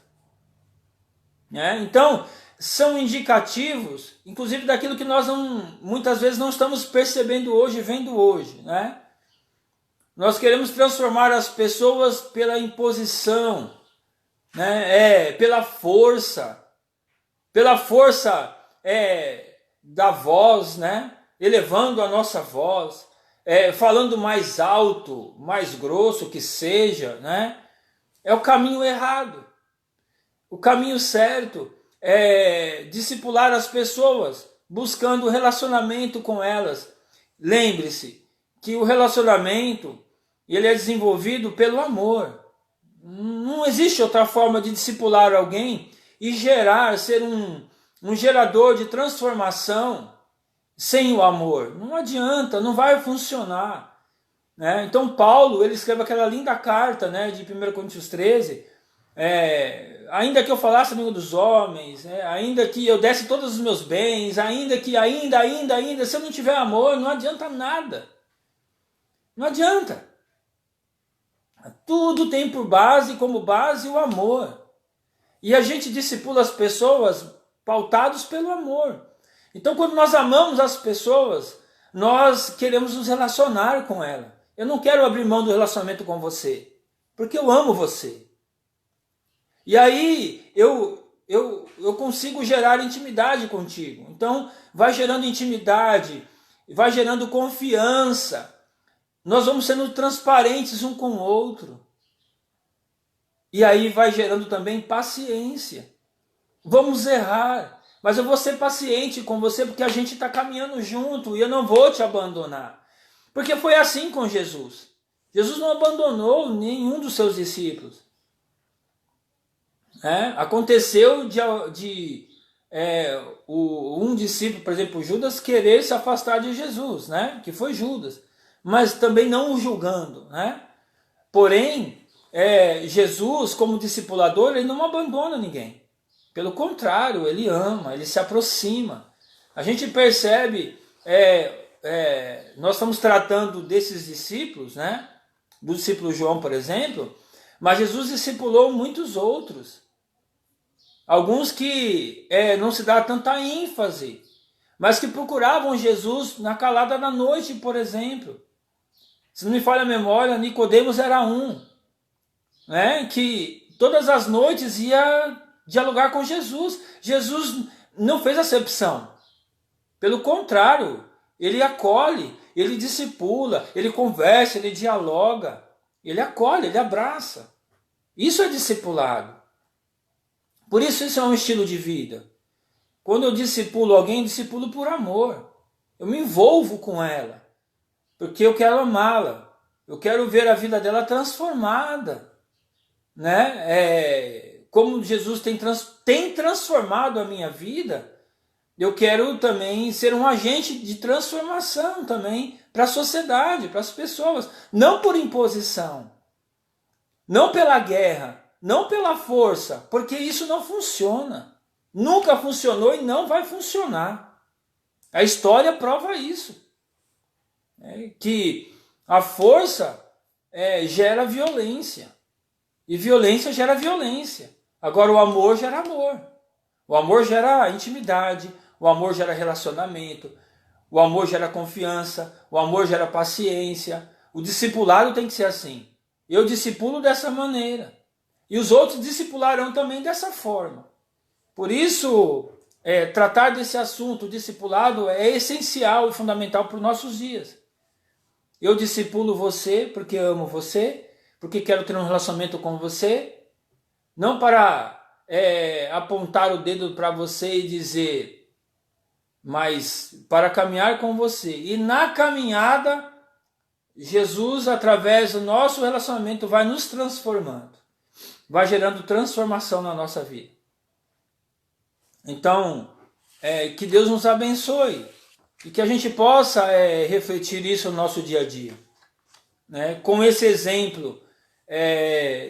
Né? Então, são indicativos, inclusive daquilo que nós muitas vezes não estamos percebendo hoje, vendo hoje. Né? Nós queremos transformar as pessoas pela imposição, né? Pela força da voz, né? Elevando a nossa voz, falando mais alto, mais grosso que seja, né? É o caminho errado. O caminho certo é discipular as pessoas, buscando relacionamento com elas. Lembre-se que o relacionamento ele é desenvolvido pelo amor. Não existe outra forma de discipular alguém e ser um gerador de transformação sem o amor. Não adianta, não vai funcionar. Né? Então Paulo ele escreve aquela linda carta, né, de 1 Coríntios 13, ainda que eu falasse a língua dos homens, ainda que eu desse todos os meus bens, ainda, se eu não tiver amor, não adianta nada. Não adianta. Tudo tem como base o amor. E a gente discipula as pessoas pautados pelo amor. Então quando nós amamos as pessoas, nós queremos nos relacionar com elas. Eu não quero abrir mão do relacionamento com você, porque eu amo você. E aí eu consigo gerar intimidade contigo. Então vai gerando intimidade, vai gerando confiança. Nós vamos sendo transparentes um com o outro. E aí vai gerando também paciência. Vamos errar, mas eu vou ser paciente com você porque a gente está caminhando junto e eu não vou te abandonar. Porque foi assim com Jesus. Jesus não abandonou nenhum dos seus discípulos. Aconteceu um discípulo, por exemplo, Judas, querer se afastar de Jesus, né? Que foi Judas, mas também não o julgando, né? Porém, Jesus, como discipulador, ele não abandona ninguém. Pelo contrário, ele ama, ele se aproxima. A gente percebe, nós estamos tratando desses discípulos, né? Do discípulo João, por exemplo, mas Jesus discipulou muitos outros. Alguns que não se dá tanta ênfase, mas que procuravam Jesus na calada da noite, por exemplo. Se não me falha a memória, Nicodemos era um, né, que todas as noites ia dialogar com Jesus. Jesus não fez acepção. Pelo contrário, ele acolhe, ele discipula, ele conversa, ele dialoga, ele acolhe, ele abraça. Isso é discipulado. Por isso é um estilo de vida. Quando eu discipulo alguém, eu discipulo por amor. Eu me envolvo com ela, porque eu quero amá-la. Eu quero ver a vida dela transformada, né? Como Jesus tem transformado a minha vida, eu quero também ser um agente de transformação também para a sociedade, para as pessoas. Não por imposição, não pela guerra, não pela força, porque isso não funciona. Nunca funcionou e não vai funcionar. A história prova isso. Que a força gera violência. E violência gera violência. Agora o amor gera amor. O amor gera intimidade. O amor gera relacionamento. O amor gera confiança. O amor gera paciência. O discipulado tem que ser assim. Eu discipulo dessa maneira. E os outros discipularão também dessa forma. Por isso, tratar desse assunto, o discipulado, é essencial e fundamental para os nossos dias. Eu discipulo você porque amo você, porque quero ter um relacionamento com você, não para apontar o dedo para você e dizer, mas para caminhar com você. E na caminhada, Jesus, através do nosso relacionamento, vai nos transformando, vai gerando transformação na nossa vida. Então, que Deus nos abençoe e que a gente possa refletir isso no nosso dia a dia, né? Com esse exemplo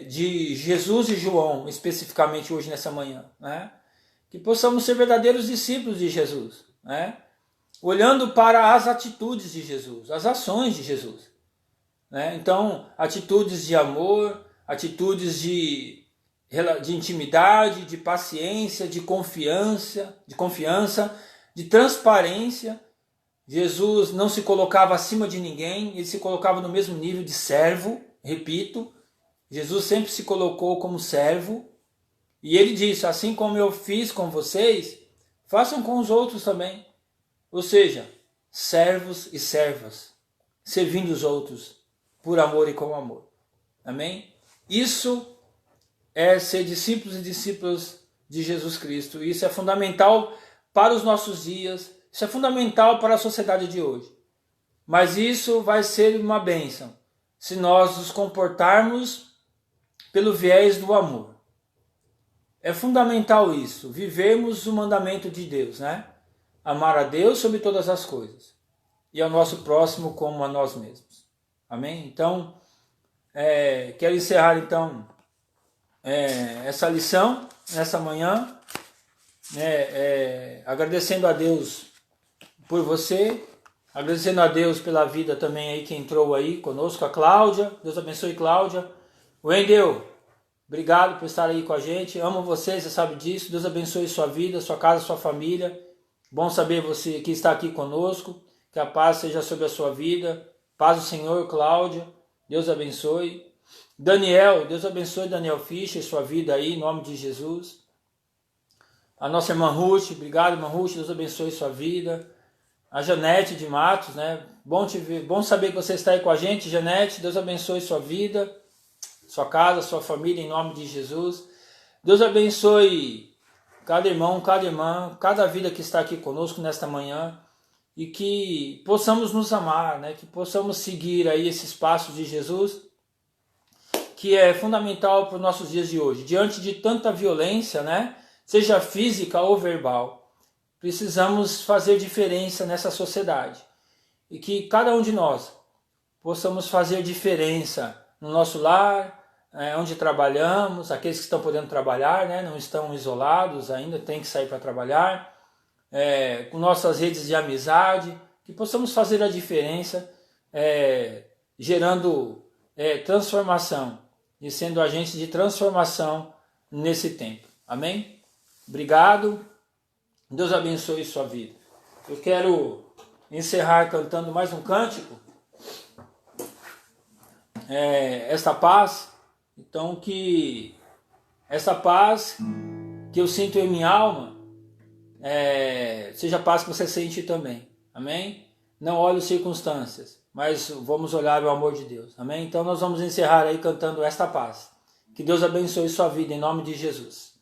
de Jesus e João, especificamente hoje nessa manhã, né? Que possamos ser verdadeiros discípulos de Jesus, né? Olhando para as atitudes de Jesus, as ações de Jesus, né? Então, atitudes de amor, atitudes de intimidade, de paciência, de confiança, de transparência. Jesus não se colocava acima de ninguém, ele se colocava no mesmo nível de servo, repito. Jesus sempre se colocou como servo, e ele disse, assim como eu fiz com vocês, façam com os outros também. Ou seja, servos e servas, servindo os outros, por amor e com amor. Amém? Isso é ser discípulos e discípulas de Jesus Cristo. Isso é fundamental para os nossos dias, isso é fundamental para a sociedade de hoje. Mas isso vai ser uma bênção se nós nos comportarmos pelo viés do amor. É fundamental isso, vivermos o mandamento de Deus, né? Amar a Deus sobre todas as coisas e ao nosso próximo como a nós mesmos. Amém? Então, quero encerrar então essa lição nessa manhã, agradecendo a Deus por você, agradecendo a Deus pela vida também aí que entrou aí conosco, a Cláudia. Deus abençoe, Cláudia. Wendel, obrigado por estar aí com a gente, amo você, você sabe disso. Deus abençoe sua vida, sua casa, sua família. Bom saber você que está aqui conosco, que a paz seja sobre a sua vida. Paz do Senhor, Cláudia, Deus abençoe. Daniel, Deus abençoe Daniel Fischer, sua vida aí, em nome de Jesus. A nossa irmã Ruth, obrigado irmã Ruth, Deus abençoe sua vida. A Janete de Matos, né? Bom te ver, bom saber que você está aí com a gente, Janete, Deus abençoe sua vida, sua casa, sua família, em nome de Jesus. Deus abençoe cada irmão, cada irmã, cada vida que está aqui conosco nesta manhã, e que possamos nos amar, né? Que possamos seguir aí esses passos de Jesus, que é fundamental para os nossos dias de hoje. Diante de tanta violência, né, seja física ou verbal, precisamos fazer diferença nessa sociedade. E que cada um de nós possamos fazer diferença no nosso lar, onde trabalhamos, aqueles que estão podendo trabalhar, né, não estão isolados ainda, tem que sair para trabalhar, com nossas redes de amizade, que possamos fazer a diferença, gerando transformação e sendo agentes de transformação nesse tempo. Amém? Obrigado. Deus abençoe sua vida. Eu quero encerrar cantando mais um cântico. Esta paz, então, que essa paz que eu sinto em minha alma, seja a paz que você sente também. Amém? Não olhe as circunstâncias, mas vamos olhar o amor de Deus. Amém? Então nós vamos encerrar aí cantando esta paz. Que Deus abençoe sua vida em nome de Jesus.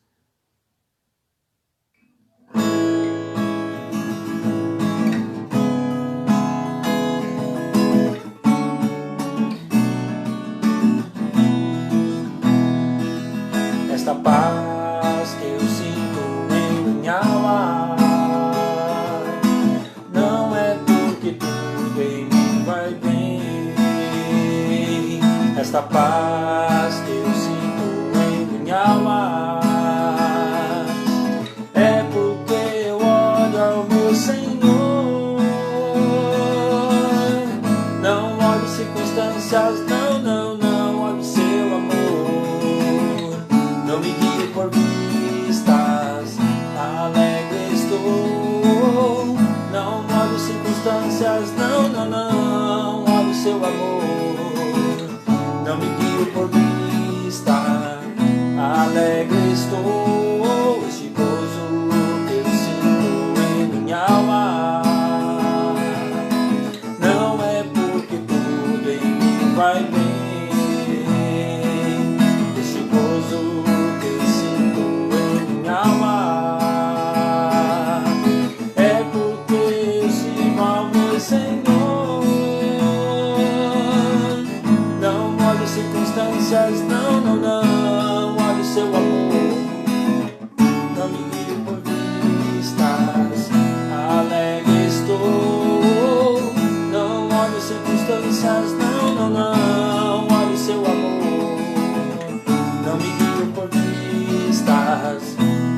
Esta paz que eu sinto em minha alma não é porque tudo em mim vai bem. Esta paz que eu sinto em minha alma é porque eu olho ao meu Senhor. Não olho circunstâncias, não olho seu amor. Não me guio por vistas, alegre estou. Não olho circunstâncias, não olho seu amor. Não me guio por vista, alegre estou. Este gozo que eu sinto em minha alma não é porque tudo em mim vai bem. Este gozo que eu sinto em minha alma é porque eu sirvo ao meu Senhor. Não olho circunstâncias, não olho seu amor. Não me guio por vistas, alegre estou. Não olho circunstâncias, não olho seu amor. Não me guio por vistas,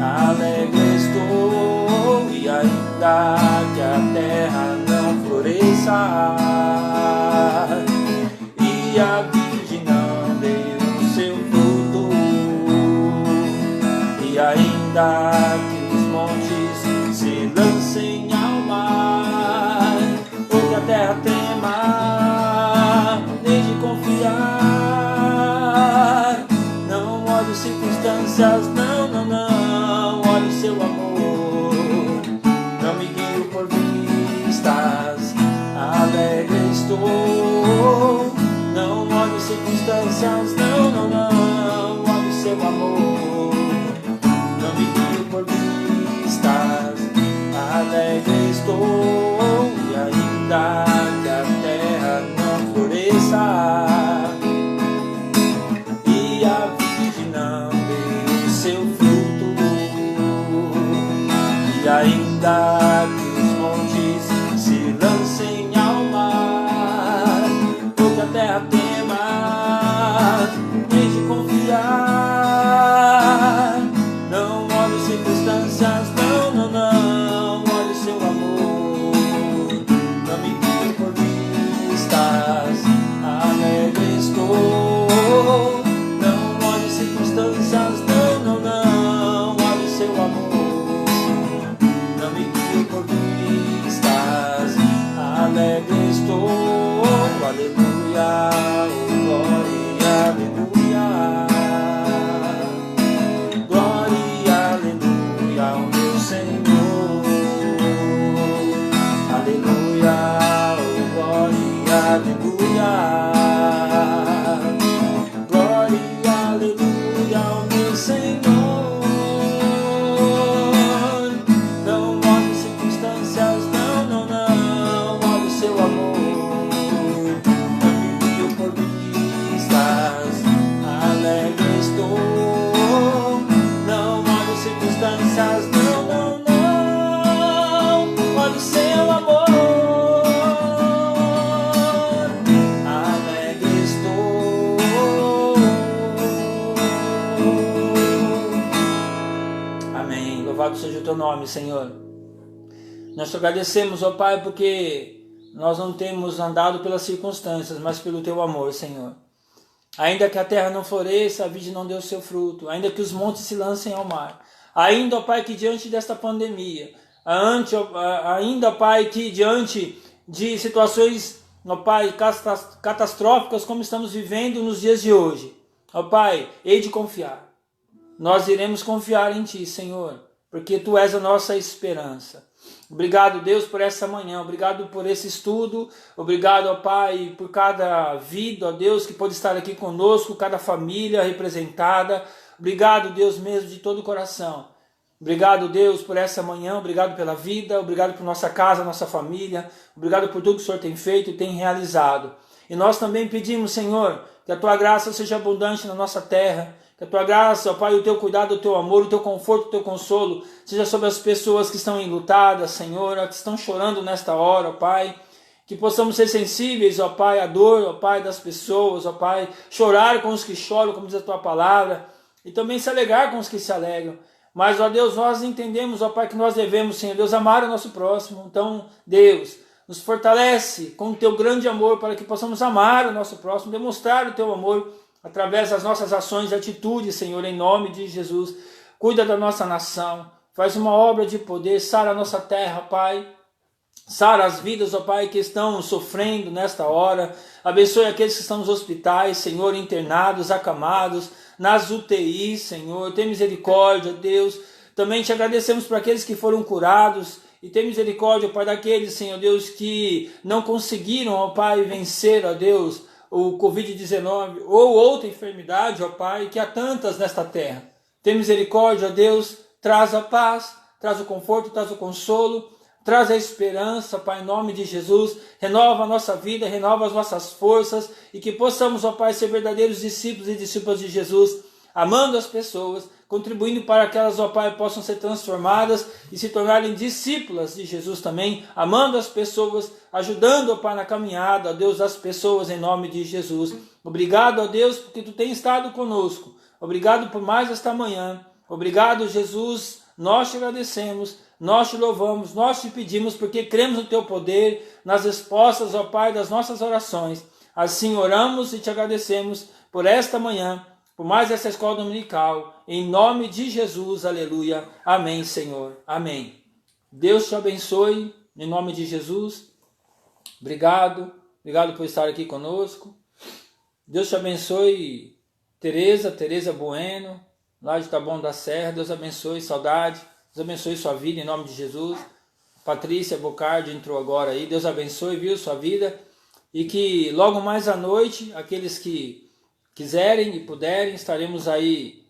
alegre estou. E ainda que a terra não floresça e a virgem não dê o seu fruto, e ainda que os montes se lancem ao mar, ou que a terra trema, nem de confiar. Não olho circunstâncias, não olho seu amor. Não me guio por vistas, alegre estou. Não olho circunstâncias, não olho seu amor. Não me guio por vistas, alegre estou. E ainda que a terra não floresça e a virgem não dê o seu fruto, e ainda que os montes se lancem ao mar, ou que a terra tema, nem de confiar. Não olho circunstâncias, não olho seu amor. Não me guio por vistas, alegre estou. Não olho circunstâncias, não olho seu amor. Não me guio por vistas, alegre estou. Aleluia, oh glória, aleluia. Glória, aleluia ao meu Senhor. Aleluia, oh glória, aleluia. Glória, aleluia ao meu Senhor. Não olho circunstâncias, não olho seu amor. Não me guio por mim. teu nome, Senhor. Nós te agradecemos, ó Pai, porque nós não temos andado pelas circunstâncias, mas pelo teu amor, Senhor. Ainda que a terra não floresça, a vide não dê o seu fruto, ainda que os montes se lancem ao mar, ainda, ó Pai, que diante desta pandemia, ainda, Pai, que diante de situações, ó Pai, catastróficas como estamos vivendo nos dias de hoje, ó Pai, hei de confiar. Nós iremos confiar em Ti, Senhor, porque Tu és a nossa esperança. Obrigado, Deus, por essa manhã, obrigado por esse estudo, obrigado, ó Pai, por cada vida, ó Deus, que pode estar aqui conosco, cada família representada. Obrigado, Deus, mesmo de todo o coração. Obrigado, Deus, por essa manhã, obrigado pela vida, obrigado por nossa casa, nossa família, obrigado por tudo que o Senhor tem feito e tem realizado. E nós também pedimos, Senhor, que a Tua graça seja abundante na nossa terra, que a Tua graça, ó Pai, o Teu cuidado, o Teu amor, o Teu conforto, o Teu consolo, seja sobre as pessoas que estão enlutadas, Senhor, que estão chorando nesta hora, ó Pai. Que possamos ser sensíveis, ó Pai, à dor, ó Pai, das pessoas, ó Pai. Chorar com os que choram, como diz a Tua palavra. E também se alegrar com os que se alegram. Mas, ó Deus, nós entendemos, ó Pai, que nós devemos, Senhor Deus, amar o nosso próximo. Então, Deus, nos fortalece com o Teu grande amor para que possamos amar o nosso próximo, demonstrar o Teu amor através das nossas ações e atitudes, Senhor, em nome de Jesus. Cuida da nossa nação, faz uma obra de poder, sara a nossa terra, Pai. Sara as vidas, ó Pai, que estão sofrendo nesta hora. Abençoe aqueles que estão nos hospitais, Senhor, internados, acamados, nas UTIs, Senhor. Tem misericórdia, Deus. Também te agradecemos por aqueles que foram curados. E tem misericórdia, Pai, daqueles, Senhor Deus, que não conseguiram, ó Pai, vencer, ó Deus, o Covid-19 ou outra enfermidade, ó Pai, que há tantas nesta terra. Tem misericórdia, ó Deus, traz a paz, traz o conforto, traz o consolo, traz a esperança, Pai, em nome de Jesus. Renova a nossa vida, renova as nossas forças e que possamos, ó Pai, ser verdadeiros discípulos e discípulas de Jesus, amando as pessoas, contribuindo para que elas, ó Pai, possam ser transformadas e se tornarem discípulas de Jesus também, amando as pessoas, ajudando, ó Pai, na caminhada, ó Deus, das pessoas, em nome de Jesus. Obrigado, ó Deus, porque Tu tem estado conosco. Obrigado por mais esta manhã. Obrigado, Jesus. Nós te agradecemos, nós te louvamos, nós te pedimos, porque cremos no Teu poder, nas respostas, ó Pai, das nossas orações. Assim oramos e te agradecemos por esta manhã, por mais essa escola dominical, em nome de Jesus, aleluia, amém, Senhor, amém. Deus te abençoe, em nome de Jesus, obrigado por estar aqui conosco. Deus te abençoe, Tereza Bueno, lá de Taboão da Serra. Deus abençoe, saudade, Deus abençoe sua vida, em nome de Jesus. Patrícia Bocardi entrou agora aí, Deus abençoe, viu, sua vida, e que logo mais à noite, aqueles que quiserem e puderem, estaremos aí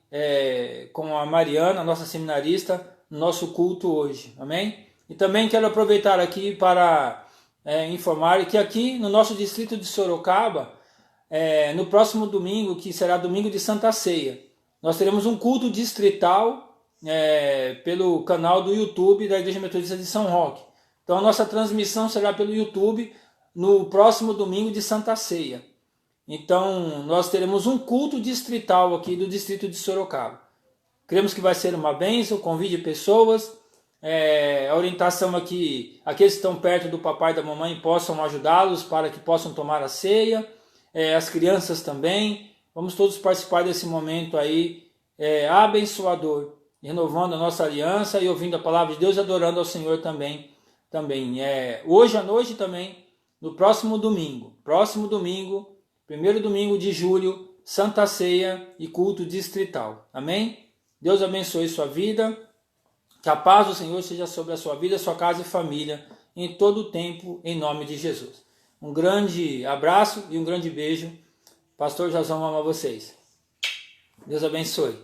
com a Mariana, nossa seminarista, no nosso culto hoje, amém? E também quero aproveitar aqui para informar que aqui no nosso distrito de Sorocaba, no próximo domingo, que será domingo de Santa Ceia, nós teremos um culto distrital pelo canal do YouTube da Igreja Metodista de São Roque. Então a nossa transmissão será pelo YouTube no próximo domingo de Santa Ceia. Então, nós teremos um culto distrital aqui do distrito de Sorocaba. Cremos que vai ser uma bênção, convide pessoas. A orientação aqui, aqueles que estão perto do papai e da mamãe possam ajudá-los para que possam tomar a ceia. As crianças também. Vamos todos participar desse momento aí abençoador, renovando a nossa aliança e ouvindo a palavra de Deus e adorando ao Senhor também. Hoje à noite também, no próximo domingo, primeiro domingo de julho, Santa Ceia e culto distrital. Amém? Deus abençoe sua vida. Que a paz do Senhor seja sobre a sua vida, sua casa e família, em todo o tempo, em nome de Jesus. Um grande abraço e um grande beijo. Pastor Jazão ama vocês. Deus abençoe.